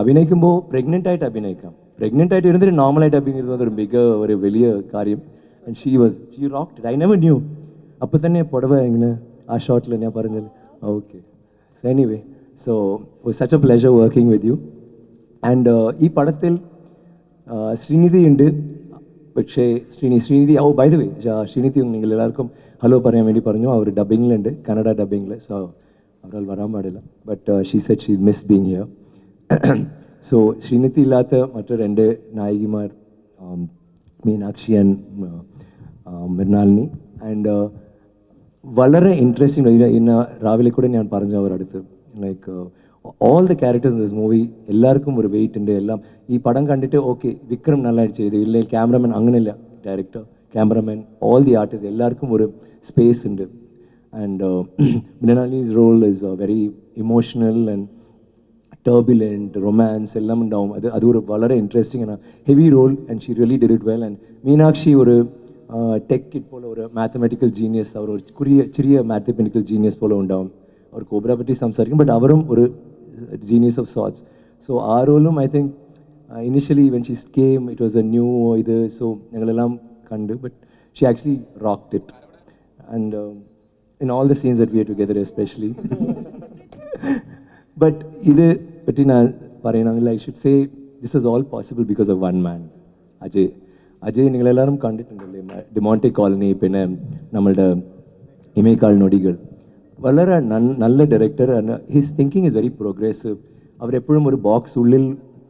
abhinayikkumbo pregnant aayittu abhinayikam, pregnant aayittu irundhu normal aayittu abhingirathu oru bigger oru veliya karyam, and she rocked it. I never knew. Appo thanne podava engine aa shot la ഞാൻ പറഞ്ഞത്. Okay. So anyway, so it was such a pleasure working with you. And ഈ പടത്തിൽ ശ്രീനിധി ഉണ്ട്. പക്ഷേ ശ്രീനിധി, ഓ by the way, Srinidhi നിങ്ങൾ എല്ലാവർക്കും hello പറയാൻ വേണ്ടി പറഞ്ഞു. അവർ ഡബിങ്ങിലുണ്ട്, കന്നഡ ഡബിങ്ങിൽ. സോ അവരാൽ വരാൻ പാടില്ല. But she said she miss being here. So Srinidhi ഇല്ലാത്ത മറ്റു രണ്ട് നായികമാർ, മീനാക്ഷി ആൻഡ് മൃണാലിനി. ആൻഡ് വളരെ ഇൻട്രസ്റ്റിംഗ്. ഇന്ന് രാവിലെ കൂടെ ഞാൻ പറഞ്ഞു അവരടുത്ത്, like all the characters in this movie എല്ലാവർക്കും ഒരു വെയിറ്റ് ഉണ്ട്. എല്ലാം ഈ പടം കണ്ടിട്ട് ഓക്കെ വിക്രം നല്ലതായിട്ട് ചെയ്തു, ഇല്ലെങ്കിൽ ക്യാമറമാൻ, അങ്ങനെയല്ല, director, cameraman, all the artist എല്ലാവർക്കും ഒരു സ്പേസ് ഉണ്ട്. And Mrinalini's role is very emotional and turbulent, romance എല്ലാം ഉണ്ടാവും. അത് ഒരു വളരെ ഇൻട്രസ്റ്റിംഗ് ആണ്, heavy role, and she really did it well. And Meenakshi ഒരു ടെക് കിட் போல் ஒரு மேத்தமெட்டிக்கல் ஜீனியஸ், அவர் ஒரு சிறிய மேத்தமெட்டிக்கல் ஜீனியஸ் போல் உண்டாகும். അവർ കോബ്ര പറ്റി സംസാരിക്കും. ബട്ട് അവരും ഒരു ജീനിയസ് ഓഫ് സോർട്സ്. സോ ആ റോളും I think initially when she came it was a new ഇത്. സോ ഞങ്ങളെല്ലാം കണ്ടു. But she actually rocked it. And in all the scenes that we are together especially. But ഇത് പറ്റി ഞാൻ പറയണമെങ്കിൽ I should say this was all possible because of one man, Ajay. Ajay നിങ്ങളെല്ലാവരും കണ്ടിട്ടുണ്ടല്ലേ, Demonte colony, പിന്നെ നമ്മളുടെ ഇമേക്കാൾ നൊടികൾ. വളരെ നല്ല director. His thinking is very progressive. അവരെപ്പോഴും ഒരു ബോക്സ് ഉള്ളിൽ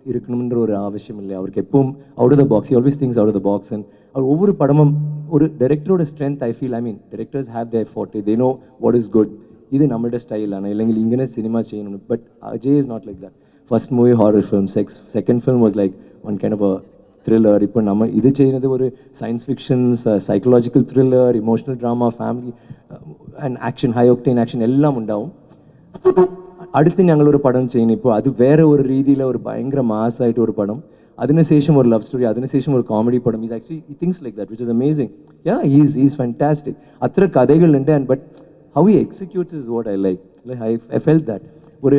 ഇരിക്കണമെன்ற ഒരു ആവശ്യമില്ല. അവർക്ക് എപ്പോഴും out of the box, always thinks out of the box. And അവർ ഒவ்வொரு പടമും ഒരു ഡയറക്ടറുടെ strength I feel. I mean directors have their forte, they know what is good. ഇത് നമ്മുടെ സ്റ്റൈലാണ്, അല്ലെങ്കിൽ ഇങ്ങനെ സിനിമ ചെയ്യണം. But Ajay is not like that. First movie horror film, second film was like one kind of A thriller. ഇപ്പോൾ നമ്മൾ ഇത് ചെയ്യുന്നത് ഒരു science fictions, psychological thriller, emotional drama, family and action, high octane action എല്ലാം ഉണ്ടാവും. അടുത്ത് ഞങ്ങളൊരു പടം ചെയ്യുന്നു ഇപ്പോൾ, അത് വേറെ ഒരു രീതിയിൽ ഒരു ഭയങ്കര മാസമായിട്ട് ഒരു പടം. അതിനുശേഷം ഒരു ലവ് സ്റ്റോറി, അതിനുശേഷം ഒരു കോമഡി പടം. ഇത് actually things like that which is amazing. Yeah is fantastic. അത്ര കഥകളുണ്ട്. And but how he executes is what I like. I felt that. ഒരു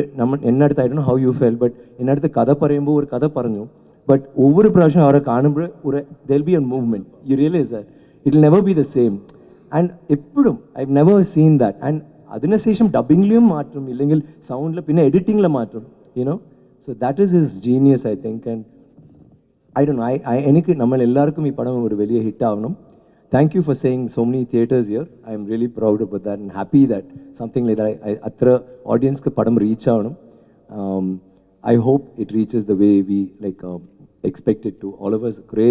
എന്നടുത്ത് I don't know how you feel, but എന്നടുത്ത് കഥ പറയുമ്പോൾ ഒരു കഥ പറഞ്ഞു. ബട്ട് ഒவ்வொரு പ്രാവശ്യം അവരെ കാണുമ്പോൾ ഒരു there'll be a movement. You realize that it will never be the same. And എപ്പോഴും I never seen that. And അതിനുശേഷം ഡബിങ്ങിലും മാറ്റും, ഇല്ലെങ്കിൽ സൗണ്ടിൽ, പിന്നെ എഡിറ്റിങ്ങിൽ മാറ്റും. You know, so that is his genius I think. And I don't know, എനിക്ക് നമ്മൾ എല്ലാവർക്കും ഈ പടം ഒരു വലിയ ഹിറ്റ് ആവണം. Thank you for saying so many theatres here. I am really proud about that and happy that something like that അത്ര ഓഡിയൻസ്ക്ക് പടം റീച്ച് ആവണം. I hope it reaches the way we like expected to. All of us കുറേ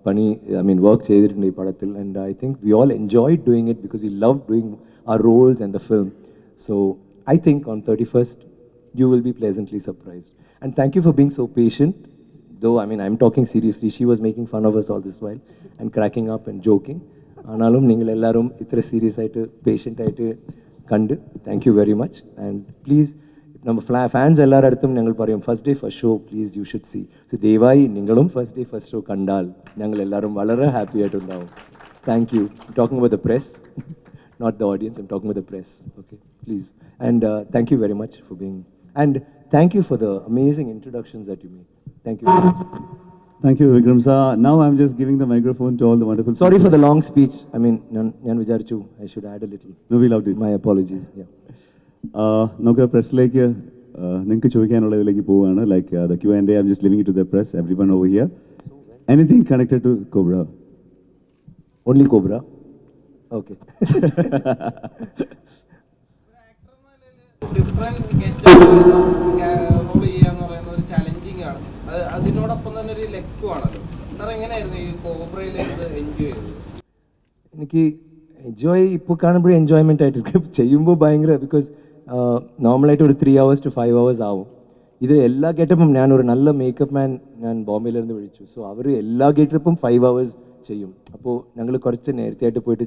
പണി, I mean work ചെയ്തിട്ടുണ്ട് ഈ പടത്തിൽ. And I think we all enjoyed doing it because we love doing our roles and the film. So I think on 31st you will be pleasantly surprised. And thank you for being so patient. Though I mean I'm talking seriously, she was making fun of us all this while and cracking up and joking. Analum ningal ellarum itra serious aayittu patient aayittu kandu. Thank you very much. And please நம்ம fans எல்லாரும் അടുത്തും ഞങ്ങൾ പറയും first day first show please you should see. So ദയവായി നിങ്ങളും first day first show കണ്ടാൽ ഞങ്ങൾ എല്ലാവരും വളരെ ഹാപ്പി ആയിട്ടുണ്ടാവും. Thank you. Talking about the press, not the audience, I'm talking about the press. Okay, please. And thank you very much for being, and thank you for the amazing introductions that you made. Thank you. Thank you, Vikram sir. Now I'm just giving the microphone to all the wonderful Sorry people. for the long speech. I mean, ഞാൻ വിചാരിച്ചു I should add a little. No, we loved it. My apologies. Yeah. നമുക്ക് പ്രസ്സിലേക്ക് നിങ്ങൾക്ക് ചോദിക്കാനുള്ളതിലേക്ക് പോവുകയാണ്. Like the Q&A, I'm just leaving it to the press, everyone over here. Anything connected to Cobra? Only Cobra. Okay. Challenging ആണ്, അതിനോടൊപ്പം തന്നെ ഒരു ലക്കും ആണല്ലോ. Sir എങ്ങനെയായിരുന്നു ഈ കോബ്രയിലേക്ക് എൻജോയ് ചെയ്തത്? എനിക്ക് എൻജോയ് ഇപ്പോൾ കാണുമ്പോഴേ എൻജോയ്മെൻ്റ് ആയിട്ട് ചെയ്യുമ്പോൾ ഭയങ്കര, ബിക്കോസ് നോർമലായിട്ട് ഒരു 3 hours to 5 hours ആവും. ഇത് എല്ലാ ഗെറ്റപ്പും ഞാൻ ഒരു നല്ല മേക്കപ്പ് മാൻ ഞാൻ ബോംബെയിലിருந்து വിളിച്ചു. സോ അവർ എല്ലാ ഗെറ്റപ്പും 5 hours ചെയ്യും. അപ്പോൾ ഞങ്ങൾ കുറച്ച് നേരത്തെ ആയിട്ട് പോയിട്ട്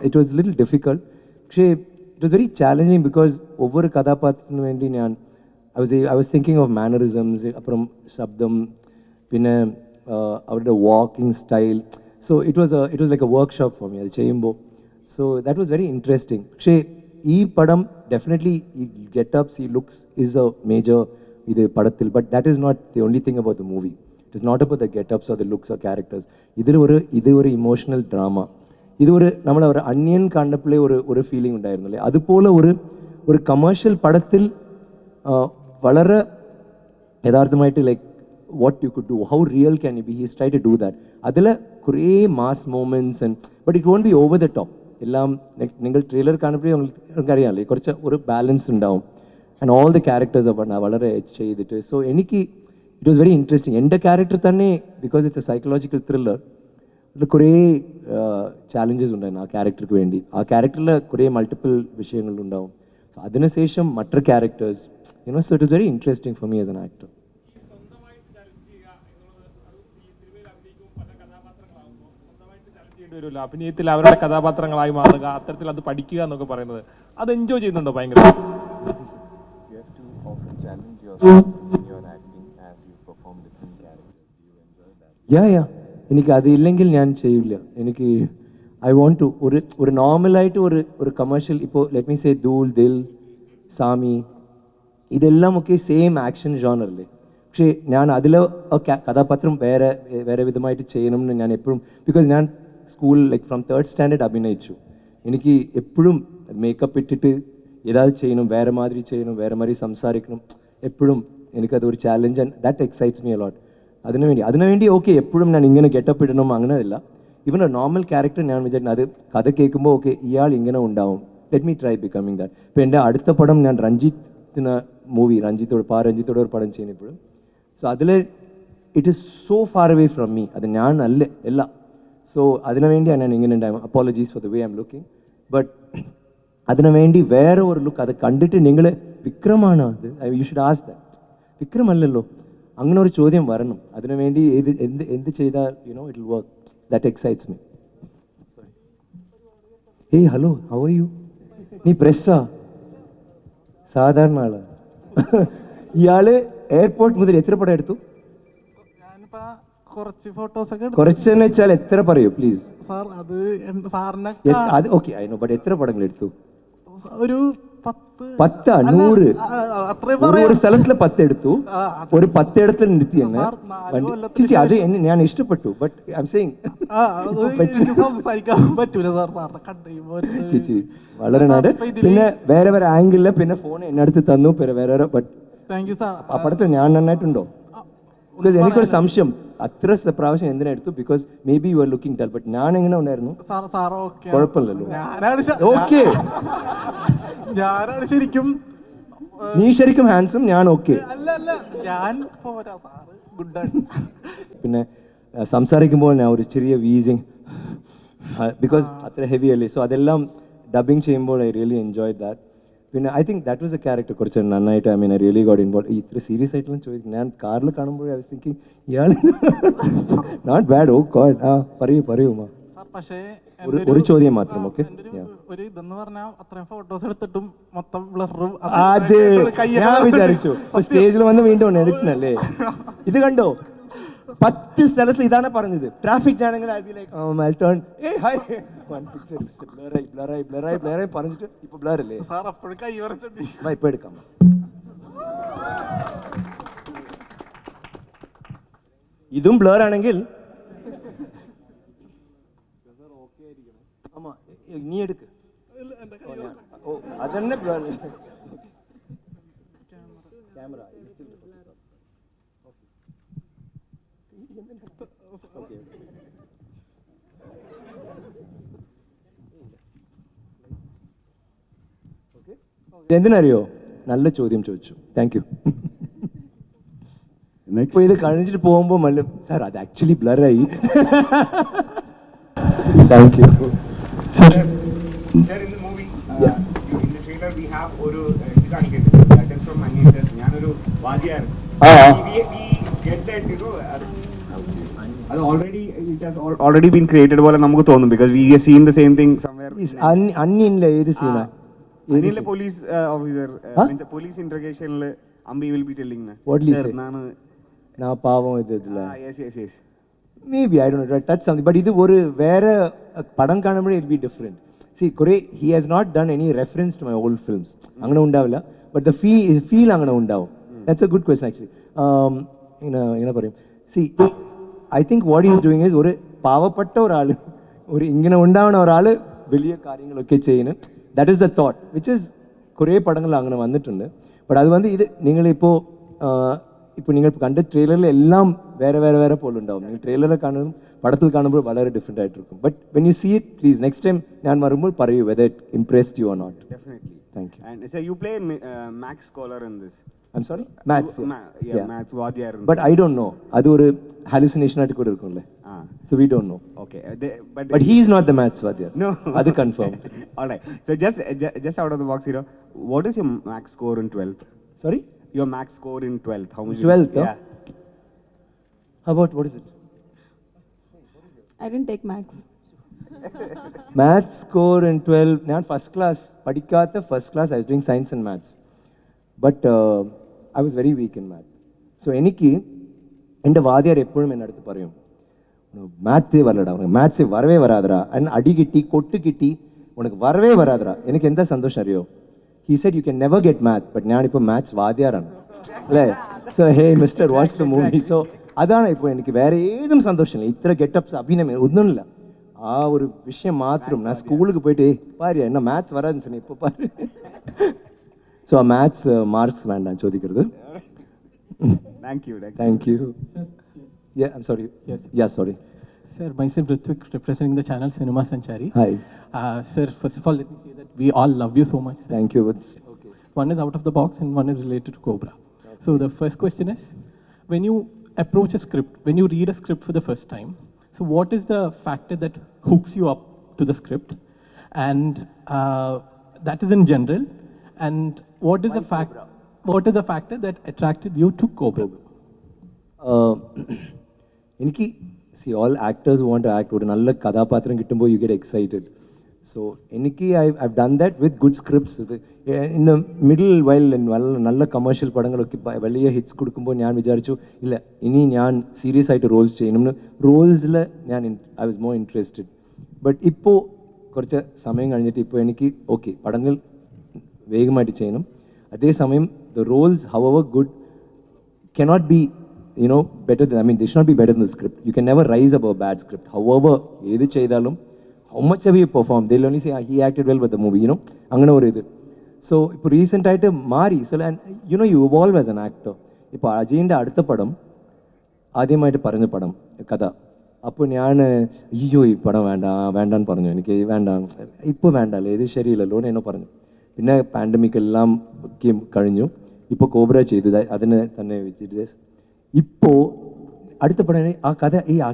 ഇറ്റ് വാസ് ലിറ്റിൽ ഡിഫിക്കൾട്ട്. പക്ഷേ it was very challenging because ഒவ்வொரு കഥാപാത്രത്തിന് വേണ്ടി ഞാൻ I was thinking of mannerisms, അപ്പുറം ശബ്ദം, പിന്നെ അവരുടെ walking style. So it was like a workshop for me അത് ചെയ്യുമ്പോൾ. So that was very interesting. പക്ഷേ ഈ പടം ഡെഫിനറ്റ്ലി ഈ ഗെറ്റപ്സ്, ഈ ലുക്സ് ഈസ് എ മേജർ ഇത് പടത്തിൽ. But that is not the only thing about the movie. It is not about the get-ups or the looks or characters. ഇത് ഒരു emotional drama. നമ്മൾ ഒരു അന്യൻ കണ്ടപ്പോഴേ ഒരു ഫീലിംഗ് ഉണ്ടായിരുന്നില്ലേ, അതുപോലെ ഒരു കമേഴ്ഷ്യൽ പടത്തിൽ വളരെ യഥാർത്ഥമായിട്ട് like what you could do, how real can you be, he's try to do that. അതിൽ കുറേ mass moments and but it won't be over the top. എല്ലാം നിങ്ങൾ ട്രെയിലർ കാണുമ്പോഴേ നിങ്ങൾക്കറിയാമല്ലേ, കുറച്ച് ഒരു ബാലൻസ് ഉണ്ടാവും. ആൻഡ് ഓൾ ദ ക്യാരക്ടേഴ്സ് വളരെ ചെയ്തിട്ട്. സോ എനിക്ക് ഇറ്റ് വാസ് വെരി ഇൻട്രസ്റ്റിംഗ്. എൻ്റെ ക്യാരക്ടർ തന്നെ, because it's A psychological thriller, അതിൽ കുറേ ചാലഞ്ചസ് ഉണ്ടായിരുന്നു ആ ക്യാരക്ടർക്ക് വേണ്ടി. ആ ക്യാരക്ടറിൽ കുറേ മൾട്ടിപ്പിൾ വിഷയങ്ങളുണ്ടാവും. സോ അതിനുശേഷം മറ്റു characters, so it was very interesting for me as an actor. അഭിനയത്തിൽ അവരുടെ കഥാപാത്രങ്ങളായി മാറുക, അത്തരത്തിൽ അത് പഠിക്കുക എന്നൊക്കെ പറയുന്നത്, അത് എൻജോയ് ചെയ്യുന്നുണ്ടോ? ഭയങ്കര യാ എനിക്ക് അതില്ലെങ്കിൽ ഞാൻ ചെയ്യില്ല. എനിക്ക് ഐ വോണ്ട് ടു ഒരു നോർമലായിട്ട് ഒരു കമേഴ്ഷ്യൽ ഇപ്പോൾ ലെറ്റ് മീ സേ ധൂൾ ദിൽ സാമി ഇതെല്ലാം ഒക്കെ സെയിം ആക്ഷൻ ജോണറല്ലേ. പക്ഷേ ഞാൻ അതിലെ കഥാപാത്രം വേറെ വിധമായിട്ട് ചെയ്യണമെന്ന് ഞാൻ എപ്പോഴും, ബിക്കോസ് ഞാൻ school like from 3rd standard അഭിനയിച്ചു. എനിക്ക് എപ്പോഴും മേക്കപ്പ് ഇട്ടിട്ട് ഏതാவது ചെയ്യണം, വേറെ മാതിരി ചെയ്യണം, വേറെ മാതിരി സംസാരിക്കണം, എപ്പോഴും എനിക്കത് ഒരു challenge and that excites me allot. അതിനുവേണ്ടി ഓക്കെ എപ്പോഴും ഞാൻ ഇങ്ങനെ ഗെറ്റപ്പ് ഇടണം അങ്ങനെയല്ല. ഇവൻ ഒരു നോർമൽ ക്യാരക്ടർ ഞാൻ വിചാരിക്കുന്നത് അത് കഥ കേൾക്കുമ്പോൾ ഓക്കെ ഇയാൾ ഇങ്ങനെ ഉണ്ടാവും, let me try becoming that. ഇപ്പോൾ എൻ്റെ അടുത്ത പടം ഞാൻ രഞ്ജിത്തിന് മൂവി രഞ്ജിത്തോട് ഒരു പടം ചെയ്യുന്നപ്പോഴും സോ അതിൽ it is so far away from me, അത് ഞാൻ അല്ല. സോ അതിനുവേണ്ടിയാണ് ഞാൻ ഇങ്ങനെ ഉണ്ടാകും. Apologies for the way I am looking. But അതിനുവേണ്ടി വേറെ ഒരു ലുക്ക് അത് കണ്ടിട്ട് നിങ്ങൾ വിക്രമാണോ അത്, you should ask that. Vikram അല്ലല്ലോ, അങ്ങനെ ഒരു ചോദ്യം വരണം. അതിനുവേണ്ടി എന്ത് ചെയ്താൽ you know it will work. That excites me. Hey hello, how are you? നീ പ്രസ്സാ? സാധാരണ ആളാ. ഇയാള് എയർപോർട്ട് മുതൽ എത്ര പടം എടുത്തു? കുറച്ച് ഫോട്ടോസ് ഒക്കെ കുറച്ചെന്ന് വെച്ചാൽ എത്ര പറയൂ പ്ലീസ്? സാർ അത് സാറിനെ അത് ഓക്കെ ഐ നോ, ബട്ട് എത്ര പടങ്ങൾ എടുത്തു? ഒരു 10 100 ഒരു സ്ഥലത്തില് 10 എടുത്തു, ഒരു 10 ഇടത്തിൽ നിർത്തി എന്നെ. ചേച്ചി അത് ഞാൻ ഇഷ്ടപ്പെട്ടു, ബട്ട് ഐ എം സേയിങ് സംസാരിക്കാൻ പറ്റൂല സാർ, സാറിനെ കണ്ടുകഴിയുമ്പോ. ചേച്ചി വളരെ നാട്. പിന്നെ വേറെ ആംഗിളില് പിന്നെ ഫോൺ എന്നെ അടുത്ത് തന്നു വേറെ. But thank you sir. ആ പടത്തിൽ ഞാൻ നന്നായിട്ടുണ്ടോ? ബിക്കോസ് എനിക്കൊരു സംശയം അത്ര പ്രാവശ്യം എന്തിനാ എടുത്തു, because may be you are looking dull, but ഞാൻ എങ്ങനെ ഉണ്ടായിരുന്നു? കുഴപ്പമില്ലല്ലോ. ഓക്കെ, ഞാനാണ് ശരിക്കും. നീ ശരിക്കും ഹാൻസം, ഞാൻ ഓക്കെ. ഞാൻ പോരാ സാറ്, ഗുഡ്. പിന്നെ സംസാരിക്കുമ്പോൾ ഞാൻ ഒരു ചെറിയ വീസിങ്, ബിക്കോസ് അത്ര ഹെവി അല്ലേ. സോ അതെല്ലാം ഡബിങ് ചെയ്യുമ്പോൾ ഐ റിയലി എൻജോയ് ദാറ്റ്. പിന്നെ I think that was a character കുറച്ച് നന്നായിട്ട് I mean I really got involve. ഇത്ര സീരിയസ് ആയിട്ടുള്ള ചോദിക്കും ഞാൻ കാറിൽ കാണുമ്പോൾ ഐ വാസ് തിങ്കിങ് ഇയാൾ നോട്ട് ബാഡ്. Oh god. പറയൂ മാ. പക്ഷേ ഒരു ചോദ്യം മാത്രം. ഓക്കെ, ഒരു ഇതെന്ന് പറഞ്ഞാൽ അത്രയും ഫോട്ടോസ് എടുത്തിട്ടും മൊത്തം ബ്ലറും. അതെ, ഞാൻ വിചാരിച്ചു സ്റ്റേജിൽ വന്ന് വീണ്ടും എടുക്കുന്നല്ലേ. ഇത് കണ്ടോ, 10 സ്ഥലത്ത് ഇതാണ് പറഞ്ഞത്. ട്രാഫിക് ആണെങ്കിൽ പറഞ്ഞിട്ട് ഇപ്പൊ ബ്ലർ അല്ലേ ഇപ്പൊ എടുക്കാം. ഇതും ബ്ലർ ആണെങ്കിൽ ആമാ നീ എടുക്ക്. ഓ അതന്നെ ബ്ലർ. ക്യാമറ എന്തിനറിയോ, നല്ല ചോദ്യം ചോദിച്ചു. Thank you. ഇപ്പൊ ഇത് കഴിഞ്ഞിട്ട് പോകുമ്പോ മല്ലും സാർ അത് ആക്ച്വലി ബ്ലറായി. Thank you. അത് ഓൾറെഡി ബീൻ ക്രിയേറ്റഡ് പോലെ നമുക്ക് തോന്നും, because we have seen the same thing somewhere. അന്യനിലെ ഏത് സീനാ? അനിലെ പോലീസ് ഓഫീസർ പോലീസ് ഇന്റർഗേഷനിൽ അമ്പി വിൽ ബി ടെല്ലിംഗ് നാ പാവം ഇത് yes yes yes may be I don't know touch something. But ഇത് ഒരു വേറെ പടം കാണുമ്പോഴേ ഇറ്റ് ബി ഡിഫറെന്റ്. സി കുറേ he has not done any reference to my old films, അങ്ങനെ ഉണ്ടാവില്ല. ബട്ട് ദ ഫീൽ അങ്ങനെ ഉണ്ടാവും. That's a good question actually. ഇങ്ങനെ പറയും. See I think what is doing is ഒരു പാവപ്പെട്ട ഒരാൾ, ഒരു ഇങ്ങനെ ഉണ്ടാവുന്ന ഒരാൾ വലിയ കാര്യങ്ങളൊക്കെ ചെയ്യുന്നു. That is the thought which is കുറേ പടങ്ങൾ അങ്ങനെ വന്നിട്ടുണ്ട്. ബട്ട് അത് ഇത് നിങ്ങളിപ്പോൾ നിങ്ങൾ കണ്ട ട്രെയിലറിൽ എല്ലാം വേറെ പോലെ ഉണ്ടാവും. നിങ്ങൾ ട്രെയിലറിൽ കാണും, പടത്തിൽ കാണുമ്പോൾ വളരെ ഡിഫറെൻ്റ് ആയിട്ടിരിക്കും. But when you see it please next time ഞാൻ വരുമ്പോൾ പറയൂ whether it impressed you or not. Definitely. Thank you. And so you play Max Scholar in this. I'm sorry? Maths. Maths Vadiyar. But I don't know. അത് ഒരു hallucination ആയിട്ട് കൂടെ ഇരിക്കുമല്ലേ. So we don't know. Okay. But he is not the maths Vadiyar. No. അത് confirmed. All right. So just out of the box, what is your max score in 12th? Sorry? Your max score in 12th. How much? 12th? Yeah. How about what is it? I didn't take maths. Maths score in 12th. ഞാൻ first class പഠിക്കാത്ത first class I was doing science and maths. But I was very weak in math. So എനിക്ക് എൻ്റെ വാദ്യാർ എപ്പോഴും എൻ്റെ അടുത്ത് പറയും, மேத்தே வரலடா, உனக்கு மேத்ஸே வரவே வராதரா, அண்ட் அடி கிட்டி கொட்டு கிட்டி உனக்கு வரவே வராதரா. எனக்கு எந்த சந்தோஷம் அறியோ, he said you can never get math, but ഞാൻ ഇപ്പോൾ മാത്സ് വാദ്യാറാണ് അല്ലേ. So hey mister what's the movie. So അതാണ് ഇപ്പോൾ എനിക്ക് വേറെ ഏതും സന്തോഷമില്ല. ഇത്ര ഗെറ്റപ്സ് അഭിനയം ഒന്നുമില്ല. ആ ഒരു വിഷയം മാത്രം. ഞാൻ സ്കൂളിൽ പോയിട്ട് പാര് എന്നാ മാത്സ് വരാതെന്ന് சொன்னேன், ഇപ്പോൾ പാര്. സോ ആ മാത്സ് മാർക്സ് വേണ്ട ചോദിക്കരുത്. Thank you. Thank you. Yeah, I'm sorry. Yes. Yeah, sorry. Sir, myself Ritvik, representing the channel Cinema Sanchari. Hi. Sir, first of all, let me say that we all love you so much. Sir. Thank you. Okay. One is out of the box and one is related to Cobra. Okay. So the first question is, when you approach a script, when you read a script for the first time, so what is the factor that hooks you up to the script? And that is in general. And what is the factor that attracted you to Cobra? എനിക്ക് see all actors want to act. ഒരു നല്ല കഥാപാത്രം കിട്ടുമ്പോൾ you get excited. So എനിക്ക് I done that with good scripts. In the middle while നല്ല commercial പടങ്ങളൊക്കെ വലിയ hits കൊടുക്കുമ്പോൾ ഞാൻ വിചാരിച്ചു ഇല്ല ഇനി ഞാൻ സീരിയസ് ആയിട്ട് റോൾസ് ചെയ്യണം. റോൾസിൽ ഞാൻ I was more interested. But ഇപ്പോൾ കുറച്ച് സമയം കഴിഞ്ഞിട്ട് ഇപ്പോൾ എനിക്ക് ഓക്കെ പടങ്ങൾ വേഗമായിട്ട് ചെയ്യണം. അതേസമയം the roles however good cannot be, you know, better than, I mean, they should not be better than the script. You can never rise above a bad script. However, edu cheydalum, how much have you performed? They'll only say, he acted well with the movie, you know. Angana oru idu. So, ipo recent aayittu mari. So, and you know, you evolve as an actor. Ipo Ajayinte adutha padam, ആദ്യമായിട്ട് പറഞ്ഞ പടം കഥ. അപ്പോൾ ഞാൻ അയ്യോ ഈ പടം വേണ്ടാന്ന് പറഞ്ഞു. എനിക്ക് വേണ്ട, ഇപ്പോൾ വേണ്ടല്ലോ, ഇത് ശരിയില്ലല്ലോ എന്നോ പറഞ്ഞു. പിന്നെ പാൻഡമിക് എല്ലാം കഴിഞ്ഞു. ഇപ്പോൾ കോബ്ര ചെയ്തു, അതിന് തന്നെ വെച്ചിട്ട് ഇപ്പോൾ അടുത്ത പടം ആ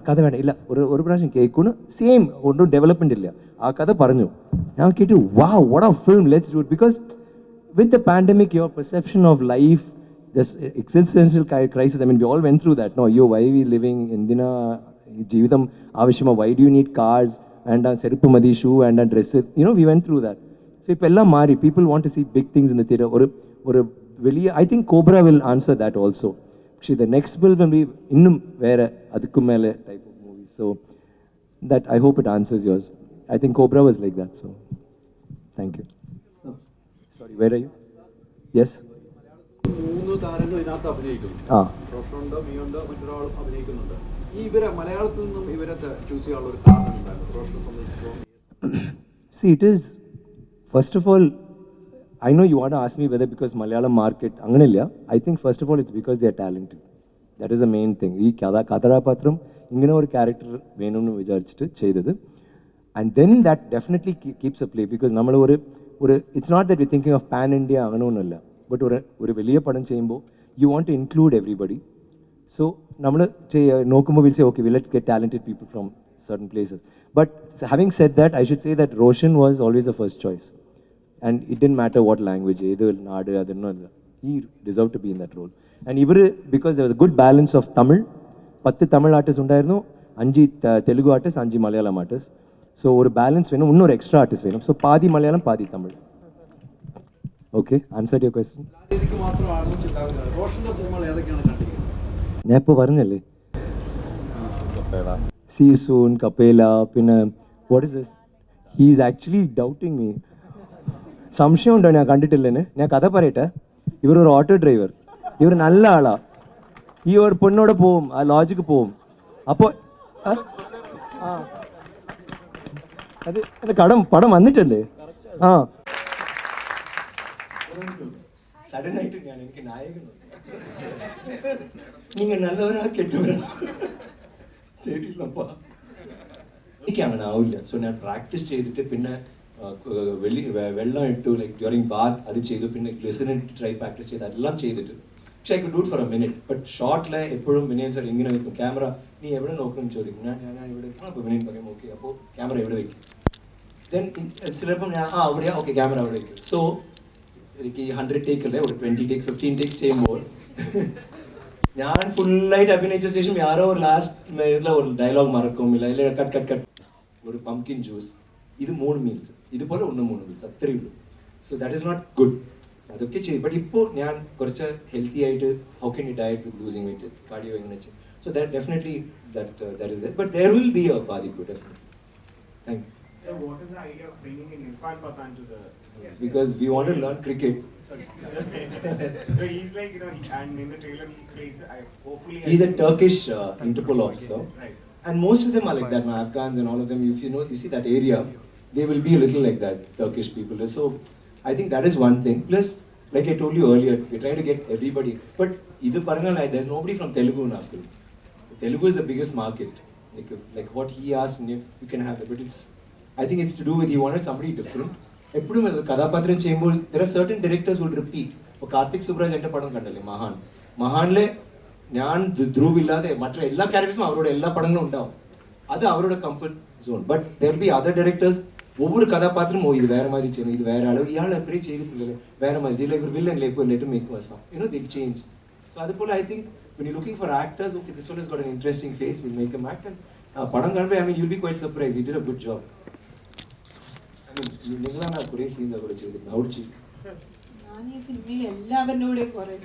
കഥ വേണ്ട ഇല്ല, ഒരു പ്രാവശ്യം കേൾക്കുന്നു, സെയിം ഒന്നും ഡെവലപ്മെൻ്റ് ഇല്ല, ആ കഥ പറഞ്ഞു. ഞാൻ കേട്ടു wow what A film, let's do it. Because with the pandemic your perception of life, this existential crisis, I mean, we all went through that. No, yo, why are we living? Endina jeevitham avashyama? Why do you need cars and seruppu madi shoe and dress? You know, we went through that. So ipo ella mari, people want to see big things in the theater. Or veliya, I think Cobra will answer that also. Actually, the next film will be innum vera adukku mele type of movie. So that I hope it answers yours. I think Cobra was like that. So thank you. Sorry, where are you? Yes. മൂന്ന് താരങ്ങൾ ഇതിനകത്ത് അഭിനയിക്കുന്നു. റോഷനുണ്ട്, മിയുണ്ട്, മറ്റൊരാളും അഭിനയിക്കുന്നുണ്ട്. ഇവരെ മലയാളത്തിൽ നിന്നും ഇവരെ choose ചെയ്യാനുള്ള ഒരു കാരണം എന്തായിരുന്നു റോഷനെ സംബന്ധിച്ചിടത്തോളം? See, it is, first of all, I know you want to ask me whether because Malayalam market, anganilla. I think first of all it's because they are talented. That is the main thing. ഈ കഥാപാത്രം ഇങ്ങനെ ഒരു character വേണമെന്ന് വിചാരിച്ചിട്ട് ചെയ്തത്. And then that definitely keeps a play because നമ്മൾ ഒരു it's not that we're thinking of pan India അങ്ങനെയൊന്നുമല്ല. ബട്ട് ഒരു വലിയ പടം ചെയ്യുമ്പോൾ you want to include everybody. So നമ്മൾ നോക്കുമ്പോൾ will say okay let's get talented people from certain places. But having said that I should say that Roshan was always the first choice and it didn't matter what language, ഏത് നാട്, അതൊന്നും അല്ല. He deserve to be in that role. And ഇവർ because there was a good balance of Tamil, 10 Tamil artist ഉണ്ടായിരുന്നു, 5 Telugu artist, 5 Malayalam artist. So ഒരു balance വേണം, ಇನ್ನೊരു extra artist വേണം. So പാതി മലയാളം പാതി Tamil. Okay, answered your question. ഞാൻ ഇപ്പോൾ പറഞ്ഞല്ലേ, സീ സൂൺ, കപ്പേല, പിന്നെ what is this, he is actually doubting me. സംശയം ഉണ്ടോ ഞാൻ കണ്ടിട്ടില്ലെന്ന്? ഞാൻ കഥ പറയട്ടെ. ഇവരൊരു ഓട്ടോ ഡ്രൈവർ, ഇവർ നല്ല ആളാ. ഈ ഒരു പെണ്ണോടെ പോവും, ആ ലോജിക്ക് പോവും. അപ്പോൾ അത് പടം വന്നിട്ടല്ലേ? ആ സഡനായിട്ട് ഞാൻ എനിക്ക് നായകനുണ്ട്, നിങ്ങൾ നല്ലവരാ കെട്ടവരാ ശരിയില്ലപ്പാ, എനിക്ക് അങ്ങനെ ആവില്ല. സോ ഞാൻ പ്രാക്ടീസ് ചെയ്തിട്ട് പിന്നെ വെള്ളം ഇട്ടു, ലൈക്ക് ഡ്യൂറിങ് ബാത്ത് അത് ചെയ്തു, പിന്നെ ഗ്ലിസറിൻ ട്രൈ പ്രാക്ടീസ് ചെയ്ത് എല്ലാം ചെയ്തിട്ട്. പക്ഷേ I could do it for a minute. But ഷോർട്ടിൽ എപ്പോഴും വിനയൻ സാർ ഇങ്ങനെ വെക്കും, ക്യാമറ നീ എവിടെ നോക്കണം ചോദിക്കും. ഞാൻ ഇവിടെ വെക്കണം. അപ്പോൾ വിനയൻ പറയും ഓക്കെ, അപ്പോൾ ക്യാമറ എവിടെ വെക്കും. ദെൻ ചിലപ്പം ഞാൻ അവിടെയാ ഓക്കെ ക്യാമറ അവിടെ വെക്കും. സോ എനിക്ക് 100 ടേക്ക് അല്ലേ, ഒരു 20 ടേക്ക് 15 ടേക്ക് ചെയ്യുമ്പോൾ ഞാൻ ഫുള്ളായിട്ട് അഭിനയിച്ച ശേഷം യാരോ ഒരു ലാസ്റ്റ് മിനിറ്റിൽ ഒരു ഡയലോഗ് മറക്കും, ഇല്ല കട്ട് ഒരു പംകിൻ ജ്യൂസ്, ഇത് 3 മീൽസ്, ഇതുപോലെ 3 മീൽസ് അത്രയേ ഉള്ളൂ. So that is not good. So അതൊക്കെ ചെയ്യും. ബട്ട് ഇപ്പോൾ ഞാൻ കുറച്ച് ഹെൽത്തി ആയിട്ട് how can you diet with losing weight, cardio എങ്ങനെ ചെയ്യും. So that definitely that is there. But there will be a Badipu, definitely. Thank you. So what is the idea of bringing in Irfan Pathan to the movie? Because we want to learn cricket. Sorry. So he's like, and in the trailer he plays, hopefully... He's a Turkish Interpol officer. Right. And most of them are like that, Afghans and all of them. If you see that area, they will be a little like that, Turkish people. So I think that is one thing. Plus, like I told you earlier, we're trying to get everybody. But either Parangal, there's nobody from Telugu in our film. Telugu is the biggest market. Like what he asked, you can have it. But I think it's to do with he wanted somebody different. There are certain directors who will repeat. Karthik Subraj enter padam kandale, Mahan. Mahanle, Nyan, Dhruv illade, matra ella characters avaroda ella padangalum undavu. Adu avaroda comfort zone. But there will be other directors. ஒவ்வொரு கதாபாத்திரம் இது வேற மாதிரி செய்யணும், இது வேற அளவு, இயாள் அப்படியே செய்திருக்கல வேற மாதிரி இல்லை, இவர் villain let him make some, they change. So அது போல I think when you're looking for actors, okay, this one has got an interesting face, we'll make him act. And படம் காண்பே, I mean, you'll be quite surprised. He did a good job. I mean, நீங்களாம் நான் குறை scenes கூட செய்திருக்கேன் அவுட்சி. நான் ഈ സിനിമയിൽ എല്ലാവരോടെ കുറെ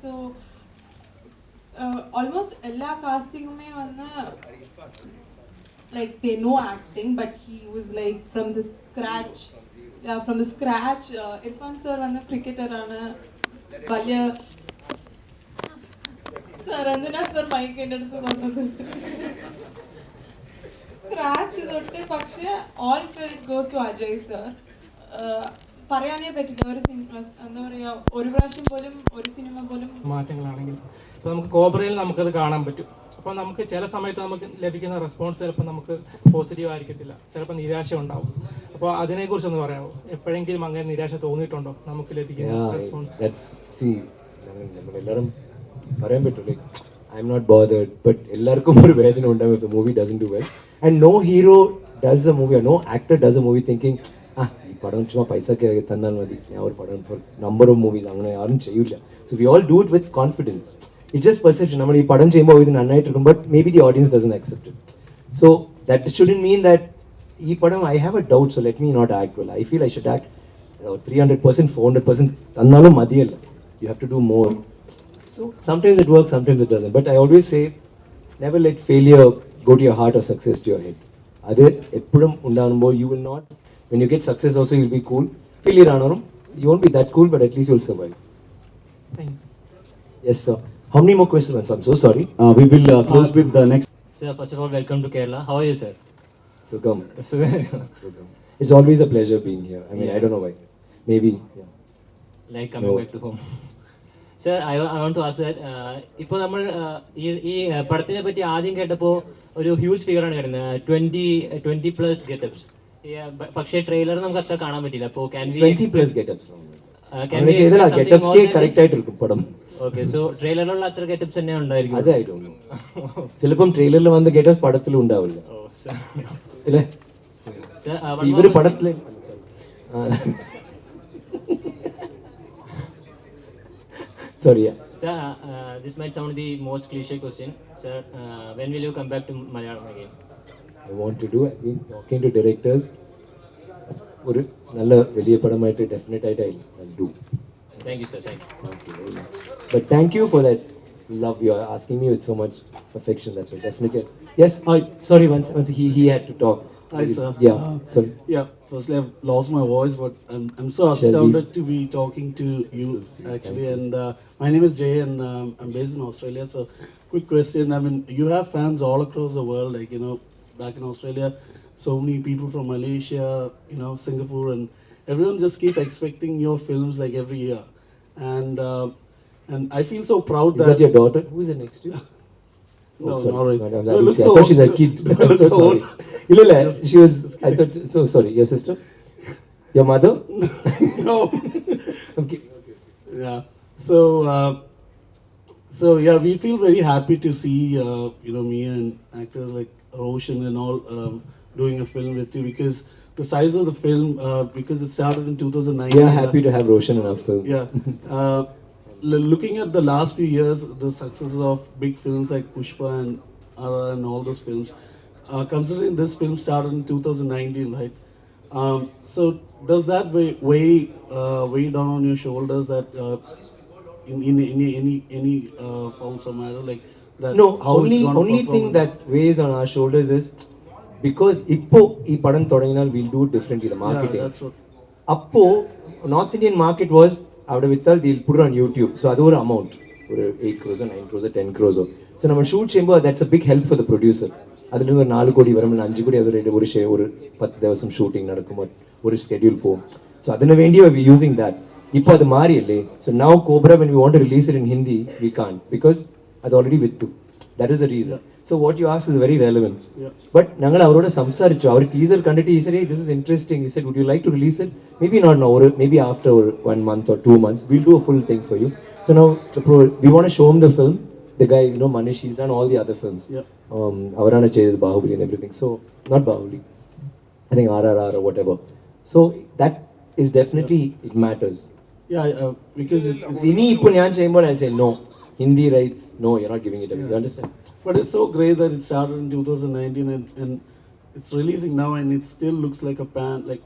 so almost എല്ലാ കാസ്റ്റിംഗുമേ വന്ന് like they know acting, but he was like from the scratch. Irfan sir vanna cricketer aanu valya sir andana sir mic endeduthu vannathu scratch thotte പക്ഷേ all credit goes to Ajay sir. പറയാനേ പറ്റില്ല, ഒരു cinema എന്താ പറയുക, ഒരു പ്രാവശ്യം പോലും ഒരു സിനിമ പോലും മാറ്റങ്ങളാണെങ്കിൽ ഇപ്പോൾ നമുക്ക് കോബ്രയിൽ നമുക്കത് കാണാൻ പറ്റും. അപ്പോൾ നമുക്ക് ചില സമയത്ത് നമുക്ക് ലഭിക്കുന്ന റെസ്പോൺസ് ചിലപ്പോൾ നമുക്ക് പോസിറ്റീവ് ആയിരിക്കത്തില്ല, ചിലപ്പോൾ നിരാശ ഉണ്ടാവും. അപ്പോൾ അതിനെക്കുറിച്ചൊന്ന് പറയാമോ? എപ്പോഴെങ്കിലും അങ്ങനെ നിരാശ തോന്നിയിട്ടുണ്ടോ നമുക്ക് ലഭിക്കുന്ന റെസ്പോൺസ്? നമ്മളെല്ലാവരും പറയാൻ പറ്റും, like I am not bothered, but എല്ലാവർക്കും ഒരു വേദന ഉണ്ടാവും if the movie doesn't do well. And no hero does a movie or no actor does a movie thinking ഈ പടം ചുമ്മാ പൈസക്ക് തന്നാൽ മതി, ഞാൻ ഒരു പടം ഫോർ നമ്പർ ഓഫ് മൂവീസ് അങ്ങനെ ആരും ചെയ്യില്ല. So we all do it with confidence. It's just perception. നമ്മൾ ഈ പടം ചെയ്യുമ്പോൾ ഇത് നന്നായിട്ടിരിക്കും, but may be the audience doesn't accept it. So that shouldn't mean that ഈ പടം I have a doubt, so let me not act well. I feel I should act 300%, 400% തന്നാലും മതിയല്ല. You have to do more. So sometimes it works, sometimes it doesn't. But I always say never let failure go to your heart or success to your head. അത് എപ്പോഴും ഉണ്ടാകുമ്പോൾ you will not, when you get success also you'll be cool. Failure ആണോറും you won't be that cool, but at least you'll survive. Thank you. Yes sir. How many more questions? I'm so sorry. We will close with the next. Sir, first of all, welcome to Kerala. How are you, sir? Sugam. It's always a pleasure being here. I mean, I don't know why. Maybe. Yeah. Like coming back to home. Sir, I want to ask that ഇപ്പോൾ നമ്മൾ ഈ പടത്തിനെ പറ്റി ആദ്യം കേട്ടപ്പോൾ ഒരു huge ഫിഗറാണ് വരുന്നത്, 20+ ഗെറ്റപ്സ്. പക്ഷേ trailer നമുക്ക് അത്ര കാണാൻ പറ്റില്ല. അപ്പോൾ ക്യാൻ വി 20+ ഗെറ്റപ്സ് ഗെറ്റപ്സ് കറക്റ്റ് ആയിട്ട് പടം. ഓക്കെ, സോ ട്രെയിലറിലുള്ള അത്ര ഗെറ്റപ്സ് തന്നെ ഉണ്ടായിരിക്കും? അതായിരുന്നു ചിലപ്പം ട്രെയിലറിൽ വന്ന ഗെറ്റപ്സ് പടത്തിലും ഉണ്ടാവില്ല അല്ലേ? ഇവര് പടത്തില് sorry, yeah. Sir, this might sound the most cliche question. Sir, when will you come back to Malayalam again? I want to do. I've been talking to directors. ഒരു നല്ല വലിയ പടമായിട്ട് ഡെഫിനറ്റ് ആയിട്ട് I'll do. Thank you, sir. Thank you. Thank you very much. But thank you for that love you are asking me with so much affection. That's right. Definitely. Yes. Sorry. Once he had to talk. Hi, sir. Yeah. Sorry. Yeah. Firstly, I've lost my voice, but I'm so astounded to be talking to you actually. And my name is Jay, and I'm based in Australia. So, quick question. I mean, you have fans all across the world. Like back in Australia, so many people from Malaysia, Singapore, and everyone just keep expecting your films like every year. And I feel so proud Is that your daughter? Who is it next to you? No, sorry. not really. No, No, I thought she's a kid. So sorry. She was. I thought. So sorry. Your sister? Your mother? No. Okay. Yeah. So yeah, we feel very happy to see me and actors like Roshan and all doing a film with you, because the size of the film, because it started in 2009. We are happy to have Roshan in our film. Yeah. Looking at the last few years, the successes of big films like Pushpa and Ara and all those films, considering this film started in 2019, right? So does that weigh down on your shoulders that in any forms or matter like that? No, how only it's gonna only perform? thing that weighs on our shoulders is because இப்போ படம் தொடங்கினால் we'll do it differently the marketing. Yeah, that's what. அப்போ north Indian market was அவட வித்தால் they'll put it on YouTube. So அது ஒரு amount ஒரு 8 crores 9 crores 10 crores. So நம்ம shoot செய்யும்போது that's a big help for the producer. அதுலேருந்து ஒரு 4 கோடி வரும் 5 கோடி அது ஒரு 10 ദിവസം ஷூட்டிங் நடக்கும் ஒரு ஸ்கெடியூல் போகும். ஸோ அதில் வேண்டிய we using that. இப்போ அது மாறி இல்லை. So now Cobra when we want to release it in Hindi we can't because அது already with you. That is the reason. So what you asked is very relevant. But ഞങ്ങൾ അവരോട് സംസാരിച്ചു അവർ teaser കണ്ടിട്ട് he said hey this is interesting. He said would you like to release it? Maybe not now, maybe after 1 month or 2 months we'll do a full thing for you. So now we want to show him the film. The guy, you know, Manish, he's done all the other films. Avarana Cheyed, Bahubali and everything. So, not Bahubali. I think RRR or whatever. So, that is definitely, it matters. Yeah, because it's I'll say no. Hindi rights, no, you're not giving it away. You understand? But it's so great that it started in 2019 and it's releasing now and it still looks like a pan, like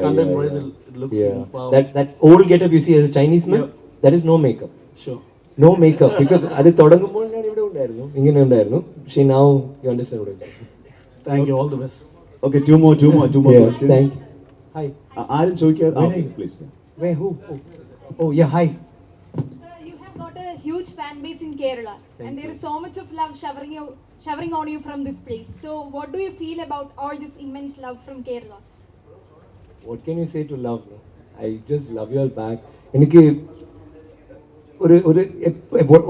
content wise it looks powerful. That old getup you see as a Chinese man, that is no makeup. Sure. No makeup because അത് തുടങ്ങുമ്പോൾ ഞാൻ ഇവിടെ ഉണ്ടായിരുന്നു ഇങ്ങനെ ഉണ്ടായിരുന്നു പക്ഷേ now you understand what I'm saying. Thank you, all the best. Okay, two more questions. Thank you. Hi. ആരും ചോദിക്കാതെ please. Where who? Oh yeah, hi. Sir, you have got a huge fan base in Kerala and there is so much of love showering on you from this place. So what do you feel about all this immense love from Kerala? What can you say to love? I just love you all back. എനിക്ക് ഒരു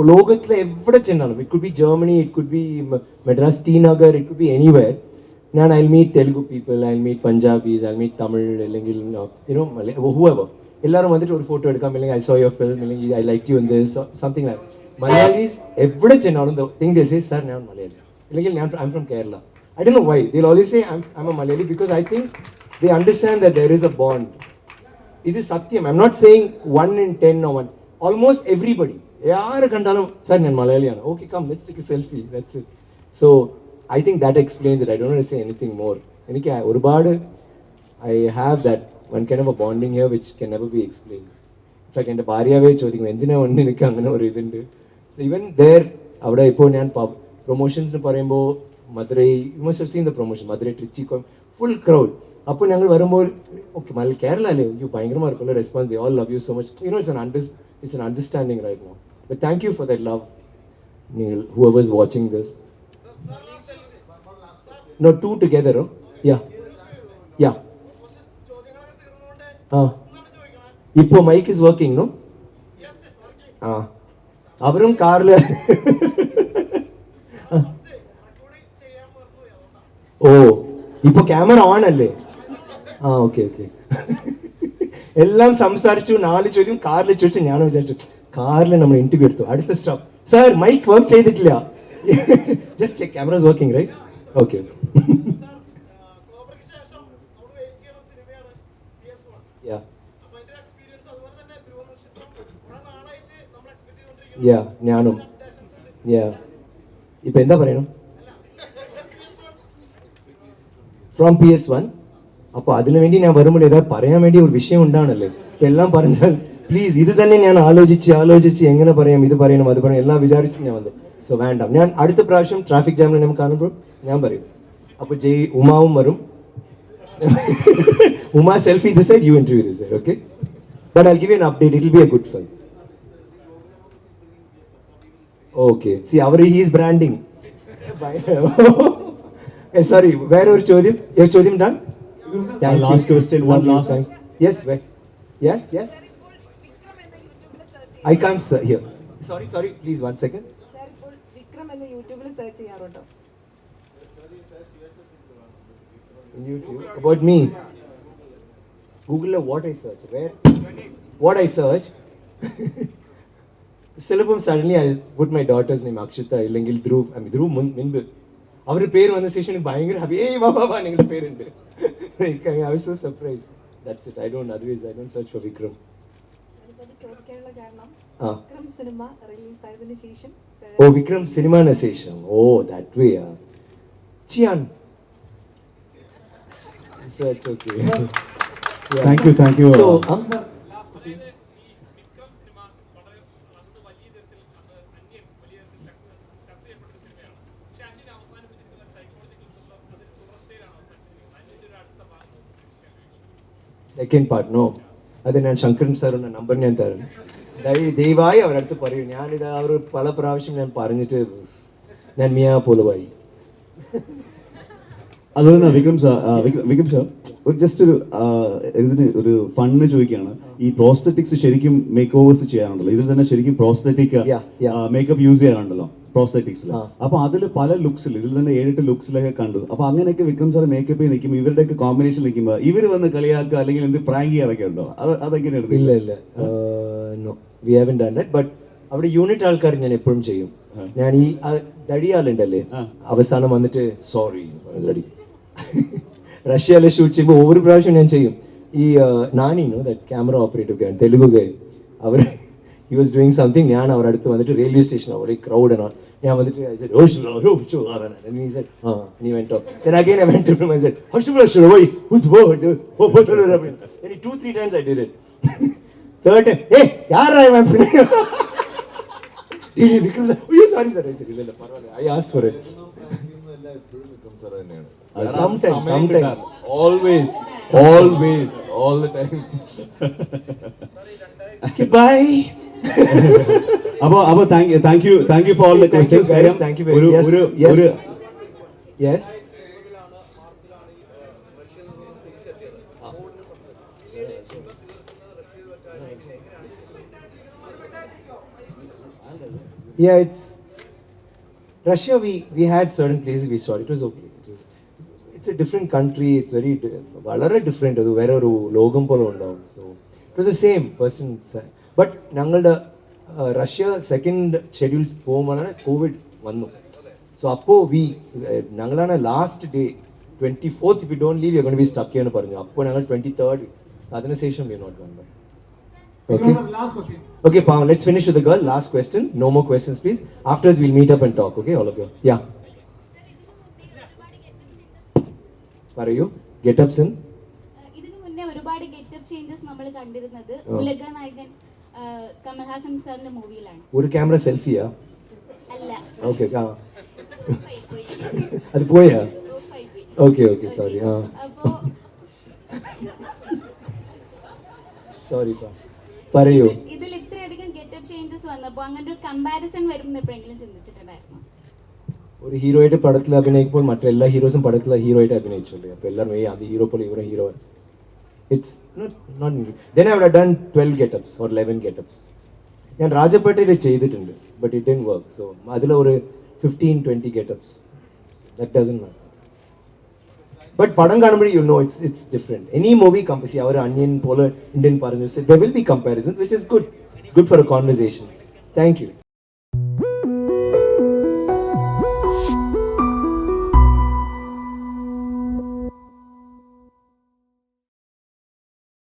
ലോകത്തിലെ എവിടെ ചെന്നാലും it could be Germany it could be Madras Srinagar it could be anywhere ഞാൻ I meet Telugu people I meet Punjabis I meet Tamil അല്ലെങ്കിൽ you know whoever എല്ലാവരും വന്നിട്ട് ഒരു ഫോട്ടോ എടുക്കാം അല്ലെങ്കിൽ ഐ സോ യുവർ ഫിലിം അല്ലെങ്കിൽ I like you in this something like Malayalis എവിടെ ചെന്നാലും തിങ്ക് ദിൽ സേ സർ ഞാൻ മലയാളി അല്ലെങ്കിൽ ഞാൻ I am from Kerala I don't know why they'll always say I am a Malayali because I think they understand that there is a bond ഇത് സത്യം I am not saying 1 in 10 or 1 almost everybody yaar kandalum sir nan malayaliyana okay come let's take a selfie that's it. So I think that explains it. I don't want to say anything more. Enike orubaadu I have that one kind of a bonding here which can never be explained. In fact ende bhariyave chodikkum endina vannu enikku angane oru idundu. So even there avada ippo njan promotions nu parayumbo Madurai, you must have seen the promotion, Madurai Trichy full crowd. അപ്പോൾ ഞങ്ങൾ വരുമ്പോൾ okay മല കേരള അല്ലേ U ഭയങ്കരமாக இருக்கும்ல response they all love you so much you know it's an understanding right now. But thank you for that love, Neil, whoever is watching this. No, two together, oh? Yeah. Yeah. ഇപ്പോൾ mic is working, no? അവരും കാറിൽ ഓ ഇപ്പോൾ camera on അല്ലേ okay okay എല്ലാം സംസാരിച്ചു 4 ചോദ്യം കാറിൽ ചോദിച്ചു ഞാൻ വിചാരിച്ചു കാറിൽ നമ്മൾ ഇന്റർവ്യൂ എടുത്തു അടുത്ത സ്റ്റോപ്പ് സർ മൈക്ക് വർക്ക് ചെയ്തിട്ടില്ല just check camera is working right okay ഞാനും ഇപ്പൊ എന്താ പറയണം ഫ്രോം PS1 അപ്പോൾ അതിനുവേണ്ടി ഞാൻ വരുമ്പോൾ ഏതാ പറയാൻ വേണ്ടി ഒരു വിഷയം ഉണ്ടാണല്ലേ എല്ലാം പറഞ്ഞാൽ പ്ലീസ് ഇത് തന്നെ ഞാൻ ആലോചിച്ച് എങ്ങനെ പറയാം ഇത് പറയണം അത് പറയണം എല്ലാം വിചാരിച്ച് ഞാൻ വന്നു സോ വേണ്ട ഞാൻ അടുത്ത പ്രാവശ്യം ട്രാഫിക് ജാമിൽ നമുക്ക് കാണുമ്പോൾ ഞാൻ പറയും അപ്പോൾ ഉമാവും വരും Uma selfie this side you interview this side okay but I give you an update it will be a good film okay see our his branding sorry വേറെ ഒരു ചോദ്യം done Last question, one last. Yes, wait. Yes. I can't hear. Sorry, please, 1 second. Sir, ഇപ്പോൾ വിക്രം എന്ന യൂട്യൂബിൽ search ചെയ്യാറുണ്ടോ? YouTube about me. Google what I search. Where? What I search. Syllabum suddenly I put my daughter's name Akshita illengil Dhruv. I mean Dhruv Minbu. Our പേര് വന്ന സെഷനിൽ ഭയങ്കര happy ഏയ് ബാബാ നിങ്ങളുടെ പേരുണ്ട് I was so surprised. That's it. I don't search for Vikram. ചോദിക്കാനുള്ള കാരണം Vikram cinema release ആയതിനു ശേഷം ഓ വിക്രം സിനിമാന ശേഷം oh that way Chian. So it's okay. Thank you. So second part no, അത് ഞാൻ ശങ്കരൻ സാറിൻ്റെ നമ്പർ ഞാൻ തരും. ദയവായി അവരടുത്ത് പറയൂ. ഞാനിത് അവർ പല പ്രാവശ്യം ഞാൻ പറഞ്ഞിട്ട് ഞാൻ മിയാ പോലുമായി. അതുപോലെ തന്നെ വിക്രം സാർ ഒരു ജസ്റ്റ് ഇതിന് ഒരു ഫണ്ട് ചോദിക്കുകയാണ്. ഈ പ്രോസ്തറ്റിക്സ് ശരിക്കും മേക്ക് ഓവേഴ്സ് ചെയ്യാറുണ്ടല്ലോ, ഇതിൽ തന്നെ ശരിക്കും പ്രോസ്തറ്റിക് മേക്കപ്പ് യൂസ് ചെയ്യാറുണ്ടല്ലോ പ്രോസ്തറ്റിക്സിൽ. അപ്പൊ അതിൽ പല ലുക്സിൽ, ഇതിൽ തന്നെ 7-8 ലുക്സിലൊക്കെ കണ്ടു. അപ്പൊ അങ്ങനെയൊക്കെ വിക്രം സാർ മേക്കപ്പ് ചെയ്ത് നിൽക്കുമ്പോൾ ഇവരുടെയൊക്കെ കോമ്പിനേഷൻ നിൽക്കുമ്പോൾ ഇവർ വന്ന് കളിയാക്കുക അല്ലെങ്കിൽ എന്ത് പ്രാങ്ക് ചെയ്യാറൊക്കെ ഉണ്ടോ? അതെങ്ങനെയാണ്? ഇല്ല no, we haven't done that. But അവിടെ യൂണിറ്റ് ആൾക്കാർ ഞാൻ എപ്പോഴും ചെയ്യും. ഞാൻ ഈ തടിയാളുണ്ടല്ലേ, അവസാനം വന്നിട്ട് സോറി റെഡി. റഷ്യയിലെ ഷൂട്ട് ചെയ്യുമ്പോൾ ഒരു പ്രാവശ്യം ഞാൻ ചെയ്യും. ഈ നാനിനോ that camera operator Telugu guy, അവർ ഹി വാസ് ഡൂയിങ് സംതിങ്. ഞാൻ അവരുടെ അടുത്ത് വന്നിട്ട് റെയിൽവേ സ്റ്റേഷൻ അവിടെ ക്രൗഡ് ആണ്, ഞാൻ വന്നിട്ട് നീ went off. Then again I went to him and said, 2-3 times I did it. Third time, hey, yaar I am Vikram sir, oh sorry sir, I said illa parvalla, I asked for it. Sometimes always all the time. Okay, bye. Abo thank you for all the questions. Thank you very much. Yes. Yeah, it's Russia. We had certain places we saw. It was okay. It's a different country. It's very വളരെ different. അത് വേറെ ഒരു ലോകം പോലെ ഉണ്ടാവും. So it was the same first and second. But ഞങ്ങളുടെ Russia second schedule പോകുമ്പോഴാണ് Covid വന്നു. സോ അപ്പോൾ ഞങ്ങളാണ് last day 24th if you don't leave you're going to be stuck എന്ന് പറഞ്ഞു. അപ്പോൾ ഞങ്ങൾ 23rd അതിനുശേഷം we not gone back. Okay. Okay, Pawan, let's finish with the girl. Last question. No more questions, please. Afterwards, we'll meet up and talk. Okay, all of you. Yeah. Parayu, get-ups in? ഇതിനു മുന്നേ ഒരുപാട് getup changes നമ്മൾ കണ്ടിരുന്നത് ഉലക നായകൻ കമൽഹാസൻ സാറിന്റെ മൂവിയിലാണ്. ഒരു camera സെൽഫിയാ? അല്ല. Okay. അത് പോയാ? Okay sorry. അപ്പോൾ സോറി പറയൂ. ഇതിൽ ഇത്രയധികം ഗെറ്റപ്പ് ചേഞ്ചസ് വന്നപ്പോൾ അങ്ങനെ ഒരു കമ്പാരിസൺ വരും എപ്പോഴെങ്കിലും ചിന്തിച്ചിട്ടുണ്ടായിരുന്നു? ഒരു ഹീറോയുടെ പടത്തിൽ അഭിനയിക്കുമ്പോൾ മറ്റെല്ലാ ഹീറോസും പടത്തിൽ ഹീറോയായിട്ട് അഭിനയിച്ചുള്ളൂ. അപ്പോൾ എല്ലാവരും അത് ഹീറോ പോലെ ഇവരെ hero. It's not then I would have done 12 getups or 11 getups. ഞാൻ രാജപേട്ടയിൽ ചെയ്തിട്ടുണ്ട്, but it didn't work. So അതിൽ ഒരു 15-20 getups. That doesn't matter. But പടം കാണുമ്പോൾ you know it's different. Any movie കമ്പസി അവർ അന്യൻ പോലെ ഇന്ത്യൻ പറഞ്ഞു, there will be comparisons which is good. It's good for a conversation. Thank U.